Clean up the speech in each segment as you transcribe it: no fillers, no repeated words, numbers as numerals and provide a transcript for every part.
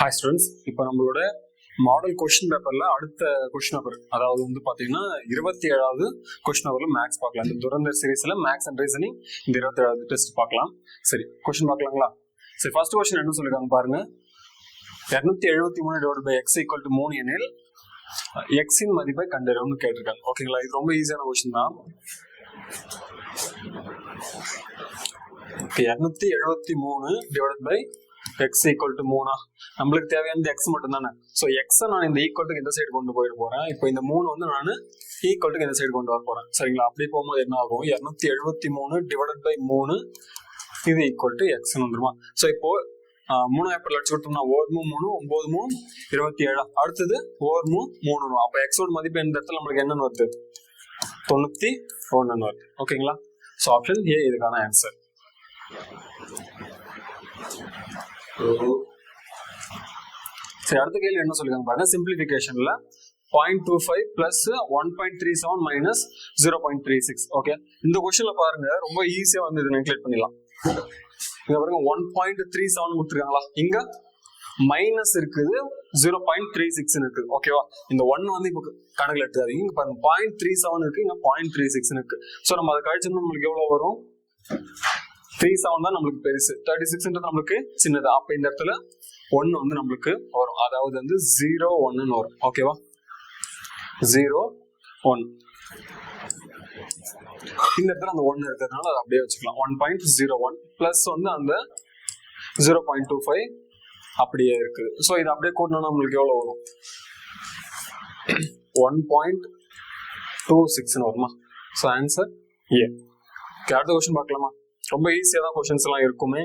Hi students, இப்போ நம்மளோட model question பேப்பர்ல அடுத்த கொஸ்டின் பேப்பர், அதாவது வந்து பாத்தீங்கன்னா 27வது கொஸ்டின் பேப்பர்ல மேக்ஸ் பார்க்கலாம். இந்த துரந்தர் சீரீஸ்ல மேக்ஸ் அண்ட் ரீசனிங் இந்த 27வது டெஸ்ட் பார்க்கலாம். சரி, கொஸ்டின் பார்க்கலாங்களா? சரி, ஃபர்ஸ்ட் கொஸ்டின் என்ன சொல்லிருக்காங்க பாருங்க. 273 / x = 3 எனில் x இன் மதிப்பை கண்டறியணும்னு கேட்டிருக்காங்க. ஓகேங்களா? இது ரொம்ப ஈஸியான கொஸ்டின் தான். 273 / x = 3. நம்மளுக்கு தேவையானது x மட்டும் தானே. ஸோ எக்ஸை நான் இந்த ஈக்குவல்ட்டுக்கு இந்த சைடு கொண்டு போயிட போறேன். இப்போ இந்த 3 வந்து நான் ஈக்குவல்ட்டுக்கு இந்த சைடு கொண்டு வர போறேன். சரிங்களா? அப்படி போகும்போது என்ன ஆகும்? 273 / 3 இது ஈக்குவல் டு எக்ஸ்ன்னு வந்துருமா? ஸோ இப்போ 3 எப்படி லட்சம் கொடுத்தோம்னா 1 3 9 3 27. அடுத்தது 1 3 அப்போ எக்ஸோட மதிப்பு இந்த இடத்துல நம்மளுக்கு என்னன்னு வருது? 91 வருது. ஓகேங்களா? ஸோ ஆப்ஷன் ஏ இதுக்கான ஆன்சர். சரி, அடுத்த கேள்வி என்ன சொல்லிருக்காங்க பாருங்க. சிம்பிளிஃபிகேஷன்ல 0.25 பிளஸ் 1.37 மைனஸ் 0.36. ஓகே, இந்த கொஸ்டின்ல பாருங்க ரொம்ப ஈஸியா வந்து இதை நெக்லெக்ட் பண்ணிடலாம். இங்க பாருங்க 1.37 கொடுத்துருக்காங்களா, இங்க மைனஸ் இருக்குது 0.36 இருக்குது. ஓகேவா? இந்த 1 வந்து இப்போ கணக்குல எடுத்துக்காது. இங்க பாருங்க 0.37 இருக்கு, இங்க 0.36 இருக்கு. ஸோ நம்ம அதை கழிச்சோம்னா நம்மளுக்கு எவ்வளவு வரும்? 37 தான் நம்மளுக்கு பெருசு, 36 நம்மளுக்கு சின்னது. அப்ப இந்த இடத்துல 1 வந்து நம்மளுக்கு வரும், அதாவது வந்து 0 1 வரும். ஓகேவா? 0 1 இந்த இடத்துல அந்த 1 இருக்கிறதுனால அதை அப்படியே வச்சுக்கலாம். 1.01 பிளஸ் வந்து அந்த 0.25 அப்படியே இருக்குது. ஸோ இது அப்படியே கூட்டினா நம்மளுக்கு எவ்வளவு வரும்? 1.26 வருமா? So answer A. அடுத்த கொஸ்டின் பார்க்கலாமா? ரொம்ப ஈஸியா தான் கொஸ்டின்ஸ் எல்லாம் இருக்குமே.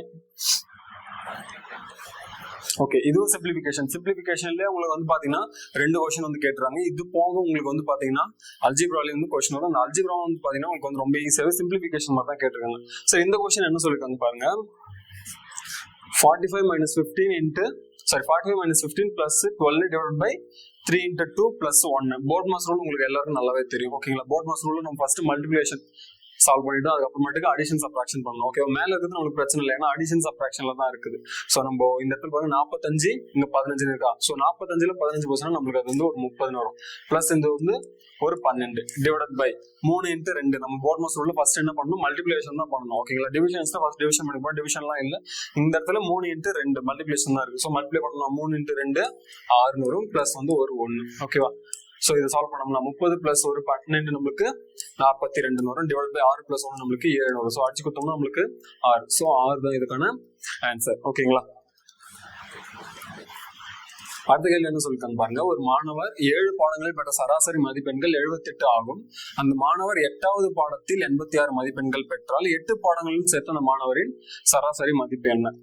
ஓகே, இதுவும் சிம்பிளிஃபிகேஷன்லயே உங்களுக்கு வந்து பாத்தீங்கன்னா 2 கொஸ்டின் வந்து கேட்டுறாங்க. இது போக உங்களுக்கு வந்து பாத்தீங்கன்னா அல்ஜிப்ரால வந்து கொஸ்டின் வரும். அந்த அல்ஜிப்ரா வந்து பாத்தீங்கன்னா உங்களுக்கு வந்து ரொம்ப ஈஸியாவே சிம்பிளிஃபிகேஷன் மாதிரி தான் கேட்டிருக்காங்க. சரி, இந்த கொஸ்டின் என்ன சொல்லிருக்காங்க பாருங்க. 45 - 15 plus 12 divided by 3 × 2 plus 1. Board mass rule உங்களுக்கு எல்லாருக்கும் நல்லாவே தெரியும். ஓகேங்களா? போர்ட் மாஸ் ரூல் நம்ம ஃபர்ஸ்ட் மல்டிபிகேஷன் சால்வ் பண்ணிட்டு அதுக்கப்புறமேட்டுக்கு அடிஷன் சப்ட்ராக்ஷன் பண்ணணும். ஓகே, மேல இருக்கிறது நம்மளுக்கு பிரச்சனை இல்லை, ஏன்னா அடிஷன் சப்ட்ராக்ஷன்ல தான் இருக்குது. ஸோ நம்ம இந்த இடத்துல பாருங்க 45 இங்க 15 இருக்கா. ஸோ 45ல 15 போச்சுன்னா நம்மளுக்கு அது வந்து ஒரு 30 வரும். பிளஸ் இந்த வந்து ஒரு 12 டிவைடட் பை 3 × 2. நம்ம போர்ட் மாஸ் ரூல்ல ஃபர்ஸ்ட் என்ன பண்ணணும்? மல்டிபிகேஷன் தான் பண்ணணும். ஓகேங்களா? டிவிஷன்ஸ் தான் ஃபர்ஸ்ட் டிவிஷன் பண்ணிப்போம். டிவிஷன்லாம் இல்லை, இந்த இடத்துல 3 × 2 மல்டிபிகேஷன் தான் இருக்கு. ஸோ மல்டிப்ளை பண்ணணும். 3 × 2 6 வரும். பிளஸ் வந்து ஒரு 1. ஓகேவா? ஸோ இதை சால்வ் பண்ணோம்னா 30 பிளஸ் ஒரு 12 நம்மளுக்கு 42 வரும். டிவைட் பை 6 பிளஸ் 1 நம்மளுக்கு 7 வரும். ஸோ அடிச்சு கொடுத்தோம்னா நம்மளுக்கு 6. ஸோ 6 தான் இதுக்கான ஆன்சர். ஓகேங்களா? அடுத்த கேள்வி என்ன சொல்லிருக்காங்க பாருங்க. ஒரு மாணவர் 7 பாடங்களில் பெற்ற சராசரி மதிப்பெண்கள் 78 ஆகும். அந்த மாணவர் 8வது பாடத்தில் 86 மதிப்பெண்கள் பெற்றால் 8 பாடங்களில் சேர்த்த அந்த மாணவரின் சராசரி மதிப்பு என்ன?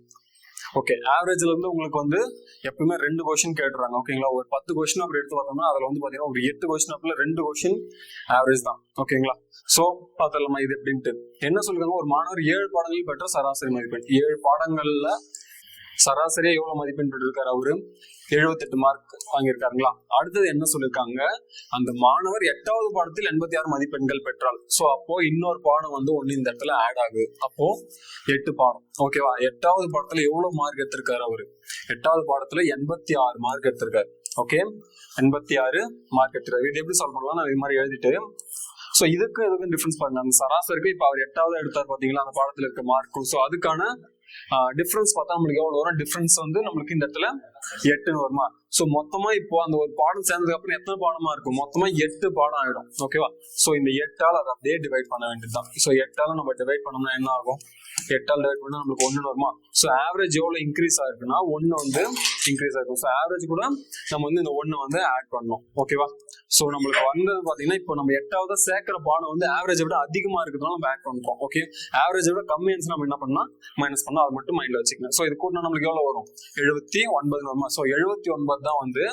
ஓகே, ஆவரேஜ்ல இருந்து உங்களுக்கு வந்து எப்பவுமே 2 கொஸ்டின் கேட்டுறாங்க. ஓகேங்களா? ஒரு 10 கொஸ்டின் அப்படி எடுத்து பார்த்தோம்னா அதுல வந்து பாத்தீங்கன்னா ஒரு 8 கொஸ்டின் அப்பல 2 கொஸ்டின் ஆவரேஜ் தான். ஓகேங்களா? சோ பார்த்தலாமா இது எப்படின்ட்டு. என்ன சொல்றாங்க? ஒரு மாணவர் 7 பாடங்களில் பெற்ற சராசரி மதிப்பெண். 7 பாடங்கள்ல சராசரியா எவ்வளவு மதிப்பெண் பெற்றிருக்காரு? அவரு 78 மார்க் வாங்கியிருக்காருங்களா? அடுத்தது என்ன சொல்லிருக்காங்க? அந்த மாணவர் 8வது பாடத்தில் 86 மதிப்பெண்கள் பெற்றால், சோ அப்போ இன்னொரு பாடம் வந்து ஒண்ணு இந்த இடத்துல ஆட் ஆகுது. அப்போ 8 பாடம். ஓகேவா? 8வது பாடத்துல எவ்வளவு மார்க் எடுத்திருக்காரு? அவரு 8வது பாடத்துல 86 மார்க் எடுத்திருக்காரு. ஓகே, 86 மார்க் எடுத்திருக்காரு. இது எப்படி சால்வ் பண்ணலாம்? நான் இது மாதிரி எழுதிட்டு, சோ இதுக்கு டிஃபரன்ஸ் பாருங்க. அந்த சராசரிக்கு இப்ப அவர் 8வது எடுத்தார் பாத்தீங்களா, அந்த பாடத்துல இருக்க மார்க்கும். சோ அதுக்கான டிஃபரன்ஸ் பார்த்தா நம்மளுக்கு எவ்வளவு வரும்? டிஃபரன்ஸ் வந்து நம்மளுக்கு இந்த இடத்துல 8 வருமா? சோ மொத்தமா இப்போ அந்த ஒரு பாடம் சேர்ந்ததுக்கு அப்புறம் எத்தனை பாடமா இருக்கும்? மொத்தமா 8 பாடம் ஆயிடும். ஓகேவா? சோ இந்த 8ஆல் அதை அப்படியே டிவைட் பண்ண வேண்டியதுதான். சோ 8ஆல நம்ம டிவைட் பண்ணோம்னா என்ன ஆகும்? 8ஆல் டிவைட் பண்ணா நம்மளுக்கு 1 வருமா? சோ ஆவரேஜ் எவ்வளவு இன்க்ரீஸ் ஆயிருக்குன்னா 1 வந்து இன்க்ரீஸ் ஆயிருக்கும். சோ ஆவரேஜ் கூட நம்ம வந்து இந்த 1 வந்து ஆட் பண்ணணும். ஓகேவா? சோ நம்மளுக்கு வந்தது பாத்தீங்கன்னா இப்போ நம்ம 8வது சேர்க்கிற பாடம் வந்து ஆவரேஜ் விட அதிகமா இருக்கிறதுனால நம்ம ஆட் பண்றோம். ஓகே, ஆவரேஜ் விட கம்மி இருந்துச்சு நம்ம என்ன பண்ணா மைனஸ் பண்ணா, அது மட்டும் மைண்ட்ல வச்சுக்கணும். சோ இது கூட நம்மளுக்கு எவ்வளவு வரும்? 79 வருமா? சோ 79 தான் வந்து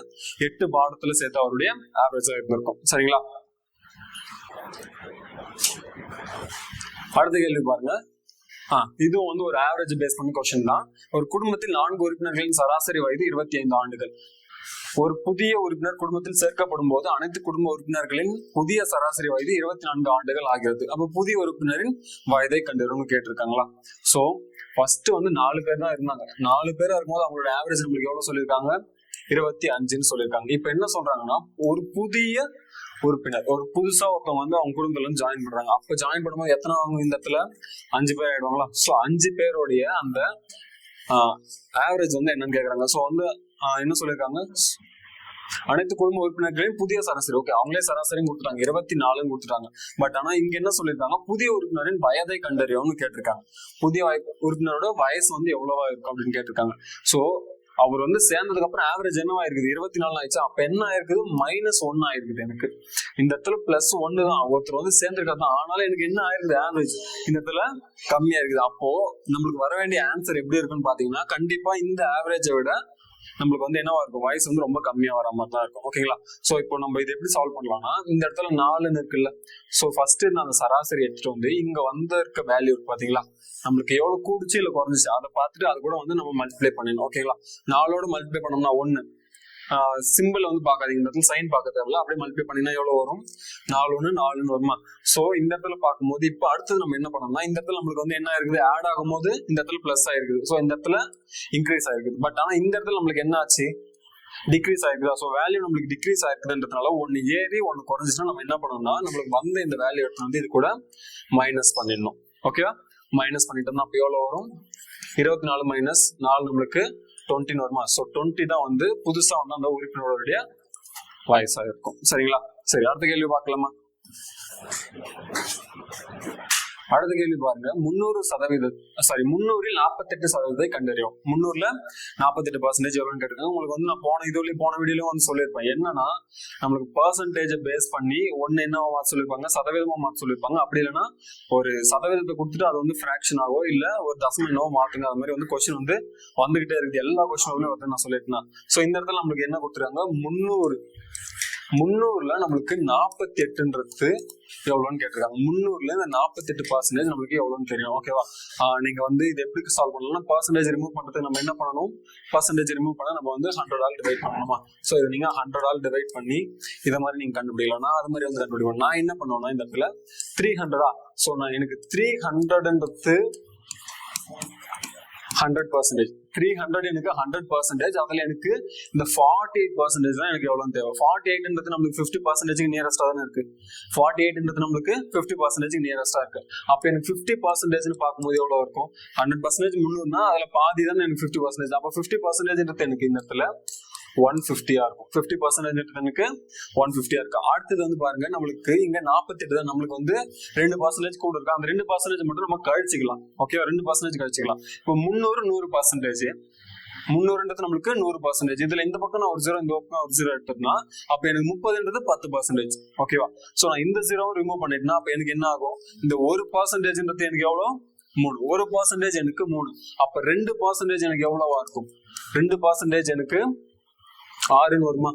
8 பாடத்துல சேர்த்து அவருடைய ஆவரேஜா இருந்திருக்கும். சரிங்களா? அடுத்த கேள்வி பாருங்க. இதுவும் வந்து ஒரு ஆவரேஜ் பேஸ் பண்ணி கொஸ்டின் தான். ஒரு குடும்பத்தில் 4 உறுப்பினர்களின் சராசரி வயது 25 ஆண்டுகள். ஒரு புதிய உறுப்பினர் குடும்பத்தில் சேர்க்கப்படும் போது அனைத்து குடும்ப உறுப்பினர்களின் புதிய சராசரி வயது 24 ஆண்டுகள் ஆகிறது. அப்ப புதிய உறுப்பினரின் வயதை கண்டறியணும்னு கேட்டிருக்காங்களா. சோ ஃபர்ஸ்ட் வந்து 4 பேர் தான் இருந்தாங்க. 4 பேரா இருக்கும்போது அவங்களோட ஆவரேஜ் நம்மளுக்கு எவ்வளவு சொல்லியிருக்காங்க, 25ன்னு சொல்லியிருக்காங்க. இப்ப என்ன சொல்றாங்கன்னா, ஒரு புதிய உறுப்பினர், ஒரு புதுசா ஒருத்தவங்க வந்து அவங்க குடும்பத்துல இருந்து ஜாயின் பண்றாங்க. அப்ப ஜாயின் பண்ணும்போது எத்தனை அவங்க இந்த இடத்துல 5 பேர் ஆயிடுவாங்களா. சோ 5 பேருடைய அந்த ஆவரேஜ் வந்து என்னன்னு கேக்குறாங்க. சோ வந்து என்ன சொல்லியிருக்காங்க, அனைத்து குடும்ப உறுப்பினர்களையும் புதிய சராசரி. ஓகே, அவங்களே சராசரி கொடுத்துட்டாங்க, 24 கொடுத்துட்டாங்க. பட் ஆனா இங்க என்ன சொல்லியிருக்காங்க, புதிய உறுப்பினரின் வயதை கண்டறியவும்னு கேட்டிருக்காங்க. புதிய உறுப்பினரோட வயசு வந்து எவ்வளவா இருக்கும் அப்படின்னு கேட்டிருக்காங்க. சோ அவர் வந்து சேர்ந்ததுக்கு அப்புறம் ஆவரேஜ் என்னவா இருக்குது, 24 ஆயிடுச்சு. அப்ப என்ன ஆயிருக்குது, -1 ஆயிருக்குது. எனக்கு இந்த இடத்துல +1 தான். ஒருத்தர் வந்து சேர்ந்துருக்காரு தான், ஆனாலும் எனக்கு என்ன ஆயிருக்குது, ஆவரேஜ் இந்த இடத்துல கம்மியா இருக்குது. அப்போ நம்மளுக்கு வர வேண்டிய ஆன்சர் எப்படி இருக்குன்னு பாத்தீங்கன்னா, கண்டிப்பா இந்த ஆவரேஜை விட நம்மளுக்கு வந்து என்னவா இருக்கும், வயசு வந்து ரொம்ப கம்மியா வர மாதிரி தான் இருக்கும். ஓகேங்களா. சோ இப்போ நம்ம இதை எப்படி சால்வ் பண்ணலாம்னா, இந்த இடத்துல 4 இருக்குல்ல. சோ ஃபர்ஸ்ட் நான் அந்த சராசரி எடுத்துட்டு வந்து இங்க வந்து இருக்க வேல்யூ இருக்கு பாத்தீங்களா, நம்மளுக்கு எவ்வளவு கூடுச்சு இல்ல குறைஞ்சிச்சு அதை பார்த்துட்டு அது கூட வந்து நம்ம மல்டிப்ளை பண்ணிடணும். ஓகேங்களா. 4ஓட மல்டிப்ளை பண்ணோம்னா 1, சிம்பிள் வந்து பாக்காதீங்க, இந்த இடத்துல சைன் பார்க்க தேவையில்ல, அப்படியே மல்டிப்ளை பண்ணினா எவ்வளவு வரும், 4 வருமா. சோ இந்த இடத்துல பார்க்கும்போது இப்ப அடுத்தது நம்ம என்ன பண்ணோம்னா, இந்த இடத்துல நம்மளுக்கு வந்து என்ன இருக்குது, ஆட் ஆகும் போது இந்த இடத்துல பிளஸ் ஆயிருக்குது. சோ இந்த இடத்துல இன்க்ரீஸ் ஆயிருக்குது. பட் ஆனா இந்த இடத்துல நம்மளுக்கு என்ன ஆச்சு, டிக்ரீஸ் ஆயிருக்குதா. சோ வேல்யூ நம்மளுக்கு டிக்ரீஸ் ஆயிருக்குதுன்றதுனால 1 ஏறி 1 குறைஞ்சிச்சுன்னா நம்ம என்ன பண்ணணும்னா, நம்மளுக்கு வந்த இந்த வேல்யூ எடுத்து வந்து இது கூட மைனஸ் பண்ணிடணும். ஓகேவா. மைனஸ் பண்ணிட்டோம்னா அப்ப எவ்வளவு வரும், 24 - 4 நம்மளுக்கு 20 வருமா. சோ 20 தான் வந்து புதுசா வந்து அந்த உறுப்பினருடைய வயசா இருக்கும். சரிங்களா. சரி, அடுத்த கேள்வி பார்க்கலாமா. அடுத்த கேள்வி பாருங்க, 300%, 300ல் 48% கண்டறியும். 300ல 48% எவ்வளவுன்னு கேட்டிருக்காங்க. உங்களுக்கு வந்து நான் போன வீடியோலயும் வந்து சொல்லியிருப்பேன். என்னன்னா, நம்மளுக்கு பெர்சன்டேஜ் பேஸ் பண்ணி ஒன்னு என்ன மார்க் சொல்லியிருப்பாங்க, சதவீதமா மார்க் சொல்லியிருப்பாங்க. அப்படி இல்லைன்னா ஒரு சதவீதத்தை கொடுத்துட்டு அது வந்து ஃபிராக்ஷன் ஆகோ இல்ல ஒரு தசமம் என்னவோ மாத்துங்க, அது மாதிரி வந்து கொஸ்டின் வந்து வந்துகிட்டே இருக்குது. எல்லா கொஸ்டினுமே வந்து நான் சொல்லியிருக்கேன். சோ இந்த இடத்துல நம்மளுக்கு என்ன கொடுத்துருக்காங்க, 300ல நம்மளுக்கு 48ன்றது எவ்வளவுன்னு கேட்டிருக்காங்க. 300ல இந்த 48% நம்மளுக்கு எவ்வளவுன்னு தெரியும். ஓகேவா. நீங்க வந்து இது எப்படி சால்வ் பண்ணலாம், பர்சன்டேஜ் ரிமூவ் பண்றதுக்கு நம்ம என்ன பண்ணணும், பர்சன்டேஜ் ரிமூவ் பண்ண நம்ம வந்து 100ஆல் டிவைட் பண்ணணுமா. சோ இது நீங்க 100ஆல் டிவைட் பண்ணி இதை மாதிரி நீங்க கண்டுபிடிக்கலாம். நான் அது மாதிரி வந்து கண்டுபிடிப்பேன். நான் என்ன பண்ணுவேன்னா, இந்த இடத்துல 300. சோ நான் எனக்கு 300ன்றது 100%, 300 எனக்கு 100%. அதுல எனக்கு இந்த 48% தான் எனக்கு எவ்வளவு தேவை. 48ன்றது நம்மளுக்கு 50% நியரஸ்டா தானே இருக்கு. 48ன்றது நம்மளுக்கு 50% நியரஸ்டா இருக்கு. அப்ப எனக்கு 50% பார்க்கும்போது எவ்வளவு இருக்கும், 100% 300னா அதுல பாதி தானே எனக்கு 50%. அப்ப 50% எனக்கு இந்த இடத்துல 150 இருக்கும். 50% எனக்கு 150 இருக்கு. அடுத்தது வந்து பாருங்க, நம்மளுக்கு இங்க 48 தான், நம்மளுக்கு வந்து 2% கூட இருக்கு. அந்த 2% மட்டும் நம்ம கழிச்சுக்கலாம். ஓகே, 2% கழிச்சுக்கலாம். இப்போ 300 100%, 300ன்றது நம்மளுக்கு 100%. இதுல இந்த பக்கம் நான் ஒரு 0, இந்த பக்கம் ஒரு 0 எடுத்துட்டேன்னா அப்ப எனக்கு 30ன்றது 10%. ஓகேவா. சோ நான் இந்த 0 ரிமூவ் பண்ணிட்டேன்னா அப்ப எனக்கு என்ன ஆகும், இந்த 1%ன்றது எனக்கு எவ்வளவு, 3. 1% எனக்கு 3. அப்ப 2% எனக்கு எவ்வளவா இருக்கும், 2% எனக்கு 6 வருமா.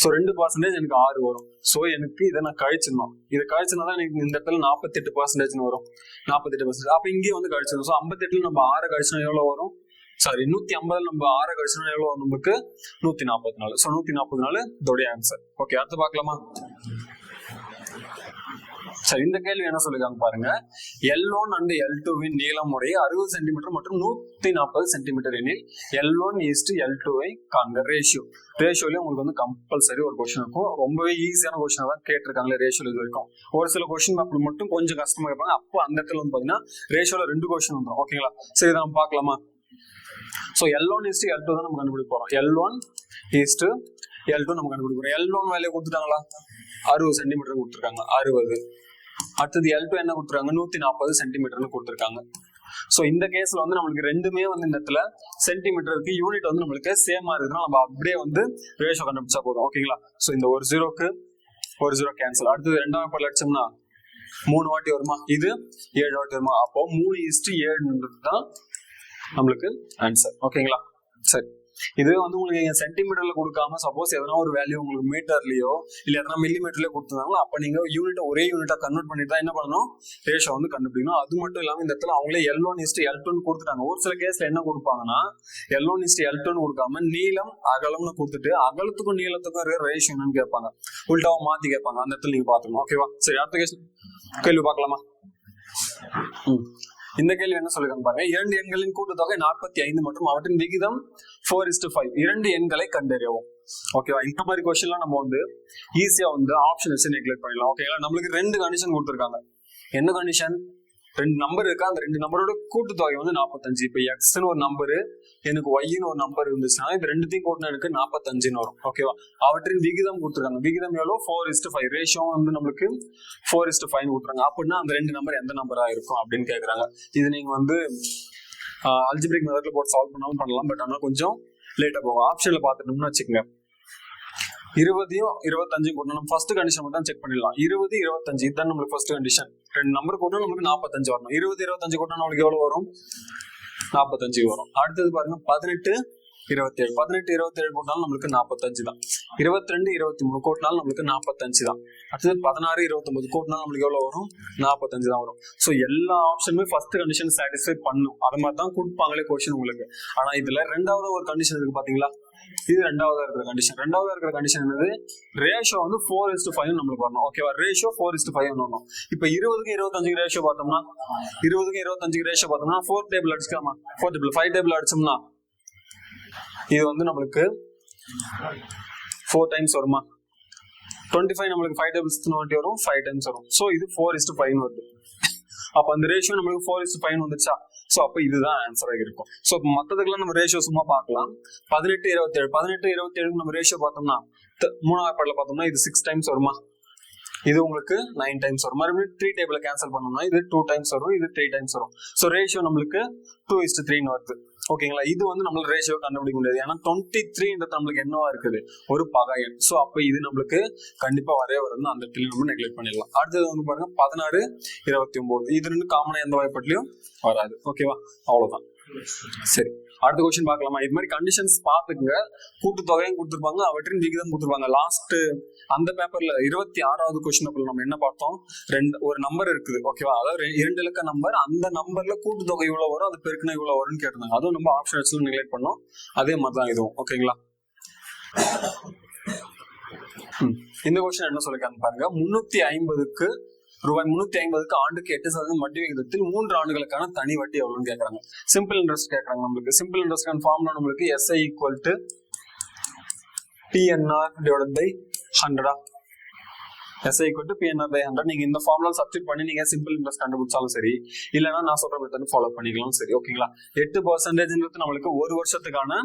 சோ 2% எனக்கு 6 வரும். சோ எனக்கு இதை நான் கழிச்சிடணும். இதை கழிச்சுனா தான் எனக்கு இந்த இடத்துல 48% வரும். 48%. அப்ப இங்கேயும் வந்து கழிச்சிடணும். சோ 58ல நம்ம 6 கழிச்சோம்னா எவ்வளவு வரும், 150ல நம்ம 6 கழிச்சோம்னா எவ்வளவு வரும், நமக்கு 144. சோ 144 இதோடைய ஆன்சர். ஓகே, அடுத்து பார்க்கலாமா. சரி, இந்த கேள்வி என்ன சொல்லிருக்காங்க பாருங்க, L1 and L2வின் நீளம் முறை 60 சென்டிமீட்டர் மற்றும் 140 சென்டிமீட்டர் எனில் L1:L2 காண்க. ரேஷியோல உங்களுக்கு வந்து கம்பல்சரி ஒரு கொஸ்டின் இருக்கும். ரொம்பவே ஈஸியான கொஸ்டின் தான் கேட்டிருக்காங்களே ரேஷியோல இது வரைக்கும். ஒரு சில கொஸ்டின் அப்படி மட்டும் கொஞ்சம் கஷ்டமா இருப்பாங்க. அப்போ அந்த இடத்துல வந்து பாத்தீங்கன்னா ரேஷியோல 2 கொஸ்டின் வந்துடும். ஓகேங்களா. சரி, நம்ம பார்க்கலாமா. சோ L1:L2 தான் நம்ம கண்டுபிடிக்க போறோம். L1:L2 நம்ம கண்டுபிடிக்க போறோம். L1 வேலையை கொடுத்துட்டாங்களா, 60 சென்டிமீட்டர் கொடுத்துருக்காங்க, 60. அடுத்தது L2 என்ன கொடுத்துருக்காங்க, 140 சென்டிமீட்டர்னு கொடுத்துருக்காங்க. சோ இந்த கேஸ்ல வந்து நம்மளுக்கு ரெண்டுமே வந்து இந்த இடத்துல சென்டிமீட்டருக்கு யூனிட் வந்து நம்மளுக்கு சேமா இருக்குன்னா நம்ம அப்படியே வந்து ரேஷியோ கண்டுபிடிச்சா போதும். ஓகேங்களா. சோ இந்த ஒரு 0க்கு ஒரு 0 கேன்சல். அடுத்தது 2ஆம் பல லட்சம்னா 3 வாட்டி வருமா, இது 7 வாட்டி வருமா. அப்போ 3:7 தான் நம்மளுக்கு ஆன்சர். ஓகேங்களா. சரி, இது வந்து உங்களுக்கு சென்டிமீட்டர்ல கொடுக்காம சப்போஸ் எதனா ஒரு வேல்யூ உங்களுக்கு மீட்டர்லயோ இல்ல எதனா மில்லிமீட்டர்லயோ கொடுத்துருந்தாங்களோ அப்ப நீங்க யூனிட் ஒரே யூனிட்டா கன்வெர்ட் பண்ணிட்டு தான் என்ன பண்ணணும், ரேஷியோ வந்து கண்டுபிடிக்கணும். அது மட்டும் இல்லாம இந்த இடத்துல அவங்களே L1:L2 கொடுத்துட்டாங்க. ஒரு சில கேஸ்ல என்ன கொடுப்பாங்கன்னா L1:L2 கொடுக்காம நீளம் அகலம்னு கொடுத்துட்டு அகலத்துக்கும் நீளத்துக்கும் ரேஷியோ என்னன்னு கேட்பாங்க, உள்டாவா மாத்தி கேட்பாங்க. அந்த இடத்துல நீங்க பாத்துக்கணும். ஓகேவா? சரி, அடுத்த கேள்வி பார்க்கலாமா? இந்த கேள்வி என்ன சொல்லிருக்காங்க பாருங்க. 2 எண்களின் கூட்டுத்தொகை 45 மற்றும் அவற்றின் விகிதம் 4:5. 2 எண்களை கண்டறியவும். ஓகேவா? இந்த மாதிரி கொஸ்டின்லாம் நம்ம வந்து ஈஸியா வந்து ஆப்ஷன் வச்சு நெக்லெக்ட் பண்ணிடலாம். ஓகேங்களா? நம்மளுக்கு 2 கண்டிஷன் கொடுத்துருக்காங்க. என்ன கண்டிஷன்? 2 நம்பர் இருக்கா, அந்த 2 நம்பரோட கூட்டுத்தொகை வந்து 45. இப்ப எக்ஸ்ன்னு ஒரு நம்பரு, எனக்கு ஒய்ன்னு ஒரு நம்பர் இருந்துச்சுன்னா இது ரெண்டுத்தையும் கூட்டினா எனக்கு 45 வரும். ஓகேவா? அவற்றின் விகிதம் கொடுத்துருக்காங்க. விகிதம் எவ்வளோ? 4:5. ரேஷியோ வந்து நம்மளுக்கு 4:5 கொடுத்துருக்காங்க. அப்படின்னா அந்த 2 நம்பர் எந்த நம்பரா இருக்கும் அப்படின்னு கேட்கறாங்க. இது நீங்க வந்து அல்ஜிபிரிக் மெத்தட்ல போட்டு சால்வ் பண்ணாலும் பண்ணலாம். பட் ஆனால் கொஞ்சம் லேட்டா போகும். ஆப்ஷன்ல பாத்துட்டோம்னு வச்சுக்கோங்க. 20யும் 25 கூட்டணும். நம்ம ஃபர்ஸ்ட் கண்டிஷன் மட்டும் செக் பண்ணிடலாம். 20, 25 இதுதான் நம்மளுக்கு ஃபர்ஸ்ட் கண்டிஷன். 2 நம்பர் கூட்டணும், நமக்கு 45 வரணும். 20, 25 கூட்டணும் நம்மளுக்கு எவ்வளவு வரும்? 45 வரும். அடுத்தது பாருங்க 18, 27. 18, 27 கூட்டினாலும் நம்மளுக்கு 45 தான். 22, 23 கூட்டினாலும் நம்மளுக்கு 45 தான். அடுத்தது 16, 29 கூட்டினாலும் நம்மளுக்கு எவ்வளவு வரும்? 45 தான் வரும். ஸோ எல்லா ஆப்ஷனுமே ஃபர்ஸ்ட் கண்டிஷன் சாட்டிஸ்ஃபை பண்ணும். அது மாதிரி தான் கொடுப்பாங்களே கொஸ்டின் உங்களுக்கு. ஆனா இதுல ரெண்டாவது ஒரு கண்டிஷன் இருக்கு பாத்தீங்களா? இது ரெண்டாவதா இருக்கிற கண்டிஷன். ரெண்டாவதா இருக்கிற கண்டிஷன் என்னது? ரேஷியோ வந்து 4:5 நம்மளுக்கு வரணும். ஓகேவா? ரேஷியோ 4:5 வரணும். இப்ப 20க்கு 25 ரேஷியோ பார்த்தோம்னா 20க்கு 25 ரேஷியோ பார்த்தோம்னா 4 டேபிள் அடிச்சுக்கலாமா? 4 டேபிள் 5 டேபிள் அடிச்சோம்னா இது வந்து நம்மளுக்கு 4 டைம்ஸ் வருமா? 25 நம்மளுக்கு 5 டேபிள்ஸ் வரும், 5 டைம்ஸ் வரும். ஸோ இது 4:5 வருது. அப்ப அந்த ரேஷியோ நம்மளுக்கு 4:5 வந்துச்சா? சோ அப்ப இதுதான் ஆன்சராக இருக்கும். சோ மத்ததுக்கெல்லாம் நம்ம ரேஷியோ சும்மா பார்க்கலாம். 18, 27 18, 27 நம்ம ரேஷியோ பார்த்தோம்னா மூணாவது பாட்டில் பார்த்தோம்னா இது 6 டைம்ஸ் வருமா? இது உங்களுக்கு 9 டைம்ஸ் வரும். மறுபடியும் 3 டேபிள கேன்சல் பண்ணோம்னா இது 2 டைம்ஸ் வரும், இது 3 டைம்ஸ் வரும். சோ ரேஷியோ நம்மளுக்கு 2:3 வருது. ஓகேங்களா? இது வந்து நம்மளுக்கு ரேஷியோ கண்டுபிடிக்க முடியாது. ஏன்னா 23 நம்மளுக்கு என்னவா இருக்குது? ஒரு பகா எண். சோ அப்ப இது நம்மளுக்கு கண்டிப்பா வரவே வருது. அந்த இடத்துல நம்ம நெக்லெக்ட் பண்ணிடலாம். அடுத்தது வந்து பாருங்க 16, 29. இது ரெண்டு காமனா எந்த வாய்ப்பாட்டிலையும் வராது. ஓகேவா? அவ்வளவுதான். சரி, அடுத்த கொஸ்டின் பார்க்கலாமா? இது மாதிரி கண்டிஷன்ஸ் பார்த்துக்குங்க. கூட்டுத்தொகையும் கொடுத்துருப்பாங்க, அவற்றின் விகிதம் கொடுத்துருப்பாங்க. லாஸ்ட் அந்த பேப்பர்ல 26வது கொஸ்டின் நம்ம என்ன பார்த்தோம்? ஒரு நம்பர் இருக்குது. ஓகேவா? அதாவது 2 இலக்க நம்பர், அந்த நம்பர்ல கூட்டுத்தொகை இவ்வளவு வரும், அது பெருக்குனா இவ்வளவு வரும்னு கேட்டிருந்தாங்க. அதுவும் நம்ம ஆப்ஷன் வச்சு நெக்லெக்ட் பண்ணோம். அதே மாதிரிதான் இதுவும். ஓகேங்களா? இந்த கொஸ்டின் என்ன சொல்லிருக்காங்க பாருங்க. 350க்கு ரூபாய் 350க்கு ஆண்டுக்கு 8% வட்டி விகிதத்தில் 3 ஆண்டுகளுக்கான தனி வட்டி எவ்வளவுன்னு கேட்கறாங்க. சிம்பிள் இன்ட்ரெஸ்ட் கேட்கறாங்க. நம்மளுக்கு சிம்பிள் இன்ட்ரெஸ்ட் ஃபார்முலா நம்மளுக்கு SI = PNR / 100. SI = PNR / 100. நீங்க இந்த ஃபார்முலா சப்ஸ்டிட் பண்ணி நீங்க சிம்பிள் இன்ட்ரெஸ்ட் கண்டுபிடிச்சாலும் சரி, இல்லைன்னா நான் சொல்ற மெத்தட் ஃபாலோ பண்ணிக்கலாம். சரி, ஓகேங்களா? 8% நம்மளுக்கு ஒரு வருஷத்துக்கான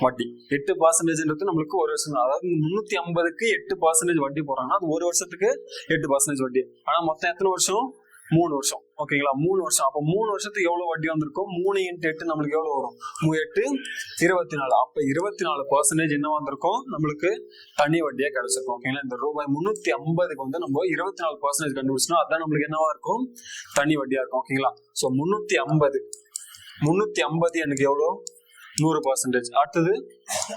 வட்டி. 8% நம்மளுக்கு ஒரு வருஷம். அதாவது 350க்கு 8% வட்டி போறாங்கன்னா அது ஒரு வருஷத்துக்கு 8% வட்டி. ஆனா மொத்தம் எத்தனை வருஷம்? 3 வருஷம். ஓகேங்களா? 3 வருஷம். அப்ப 3 வருஷத்துக்கு எவ்வளவு வட்டி வந்திருக்கும்? 3 × 8 நம்மளுக்கு எவ்வளவு வரும்? 3 × 8 24. அப்ப 24% என்ன வந்திருக்கும்? நம்மளுக்கு தனி வட்டியா கிடைச்சிருக்கும். ஓகேங்களா? இந்த ரூபாய் 350க்கு வந்து நம்ம 24% கண்டுபிடிச்சோம்னா அதான் நம்மளுக்கு என்னவா இருக்கும்? தனி வட்டியா இருக்கும். ஓகேங்களா? சோ 350 எனக்கு எவ்வளவு? 100%. அடுத்தது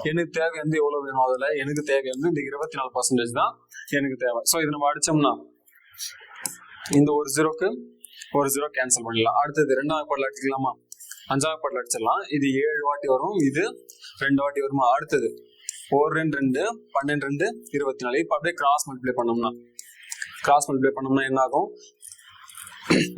எனக்கு தேவை வந்து எவ்வளவு வேணும்? அதுல எனக்கு தேவை வந்து இந்த 24% தான் எனக்கு தேவை. சோ இது நம்ம அடிச்சோம்னா இந்த ஒரு 0க்கு ஒரு 0 கேன்சல் பண்ணிடலாம். அடுத்தது 2வது பாட்டில் அடிச்சுக்கலாமா? 5வது பாட்டில் அடிச்சிடலாம். இது 7 வாட்டி வரும், இது 2 வாட்டி வருமா? அடுத்தது 1 2 2 12 2 24. இப்ப அப்படியே கிராஸ் மல்டிப்ளை பண்ணோம்னா என்ன ஆகும்?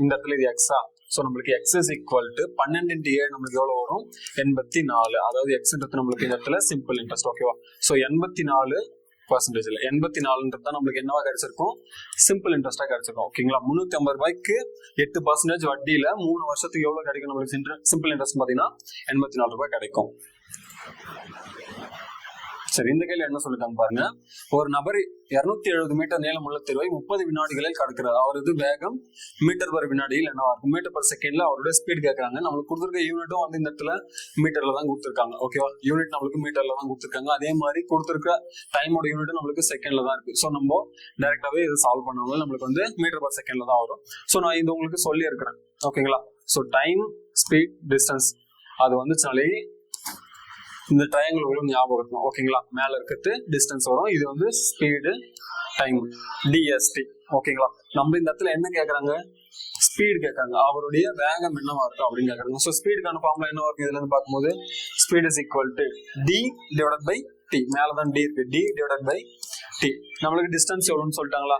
இந்த இடத்துல இது எக்ஸா. சோ நம்மளுக்கு x = 12 × 7 நம்மளுக்கு எவ்வளவு வரும்? 84. அதாவது xன்றது நம்மளுக்கு இந்த இடத்துல சிம்பிள் இன்ட்ரெஸ்ட். ஓகேவா? சோ 84% இல்ல 84ன்றது தான் நம்மளுக்கு என்னவா கிடைச்சிருக்கும்? சிம்பிள் இன்ட்ரெஸ்டா கிடைச்சிருக்கும். ஓகேங்களா? 350 ரூபாய்க்கு 8% வட்டியில 3 வருஷத்துக்கு எவ்வளவு கிடைக்கும் நம்மளுக்கு? சிம்பிள் இன்ட்ரெஸ்ட் பாத்தீங்கன்னா 84 ரூபாய் கிடைக்கும். சரி, இந்த கேள்வி என்ன சொல்லிருக்காங்க பாருங்க. ஒரு நபர் 270 மீட்டர் நீளமுள்ள தெருவை 30 வினாடிகளில் கடக்கிறார். அவரது வேகம் மீட்டர்/வினாடியில் என்னவா இருக்கும்? மீட்டர்/செகண்ட்ல அவருடைய ஸ்பீட் கேட்கறாங்க. நம்மளுக்கு கொடுத்துருக்க யூனிட்டும் வந்து இந்த இடத்துல மீட்டர்ல தான் கொடுத்துருக்காங்க. ஓகேவா? யூனிட் நம்மளுக்கு மீட்டர்ல தான் கொடுத்துருக்காங்க. அதே மாதிரி கொடுத்துருக்க டைமோட யூனிட் நம்மளுக்கு செகண்ட்ல தான் இருக்கு. ஸோ நம்ம டைரக்டாவே இது சால்வ் பண்ணும்போது நம்மளுக்கு வந்து மீட்டர்/செகண்ட்ல தான் வரும். ஸோ நான் இது உங்களுக்கு சொல்லி இருக்கிறேன். ஓகேங்களா? ஸோ டைம், ஸ்பீட், டிஸ்டன்ஸ் அது வந்துச்சுனாலே இந்த ட்ரையாங்கிள் வரும் ஞாபகம் இருக்கும். ஓகேங்களா, மேல இருக்கிறது டிஸ்டன்ஸ் வரும், இது வந்து ஸ்பீடு டைம் டிஎஸ்டி. ஓகேங்களா, நம்ம இந்த இடத்துல என்ன கேட்கறாங்க, ஸ்பீடு கேட்கறாங்க, அவருடைய வேகம் என்னவா இருக்கும் அப்படின்னு கேட்கறாங்க. ஸோ ஸ்பீடுக்கான ஃபார்முலா என்னவா இருக்கும் இதுல இருந்து பார்க்கும்போது, speed is equal to d divided by t. மேலதான் டி இருக்கு, டி டிவைடட் பை டி. நம்மளுக்கு டிஸ்டன்ஸ் எவ்வளவுன்னு சொல்லிட்டாங்களா,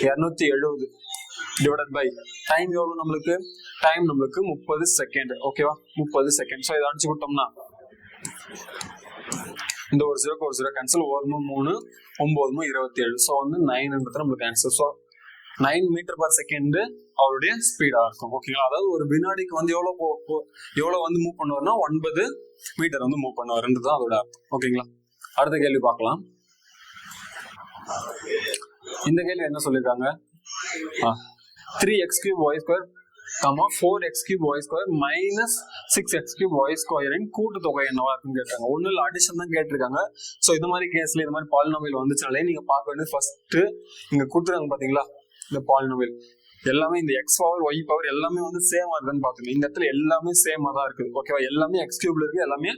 270 டிவைடட் பை டைம் எவ்வளவு நம்மளுக்கு, டைம் நம்மளுக்கு 30 செகண்ட். ஓகேவா, 30 செகண்ட். ஸோ இதை அடிச்சு விட்டோம்னா இந்த ஒரு 0 கேன்சல், 1 3 9 27. ஸோ வந்து 9 நம்மளுக்கு answer. So 9 metre per second அவருடைய ஸ்பீடா இருக்கும். ஓகேங்களா, அதாவது ஒரு வினாடிக்கு வந்து எவ்வளவு வந்து மூவ் பண்ணுவார்னா 9 மீட்டர் வந்து மூவ் பண்ணுவாருன்றது அதோட அர்த்தம். ஓகேங்களா, அடுத்த கேள்வி பார்க்கலாம். இந்த கேள்வி என்ன சொல்லிருக்காங்க, 3x cube y square 4x cube y square minus 6x cube y square இன் கூட்டுத்தொகை என்னவா இருக்குன்னு கேட்டாங்க. ஒண்ணு இல்ல அடிஷன் தான் கேட்டிருக்காங்க. சோ இந்த மாதிரி கேஸ்ல இந்த மாதிரி பாலினாமியல் வந்துச்சுனாலே நீங்க பார்க்க வேண்டியது ஃபர்ஸ்ட் இங்க கொடுத்துருக்காங்க பாத்தீங்களா, இந்த பாலினாமியல் எல்லாமே இந்த x பவர் y பவர் எல்லாமே வந்து சேமா இருக்குன்னு பாத்துங்க. இந்த இடத்துல எல்லாமே சேமா தான் இருக்குது. ஓகேவா, எல்லாமே x cube இருக்கு, எல்லாமே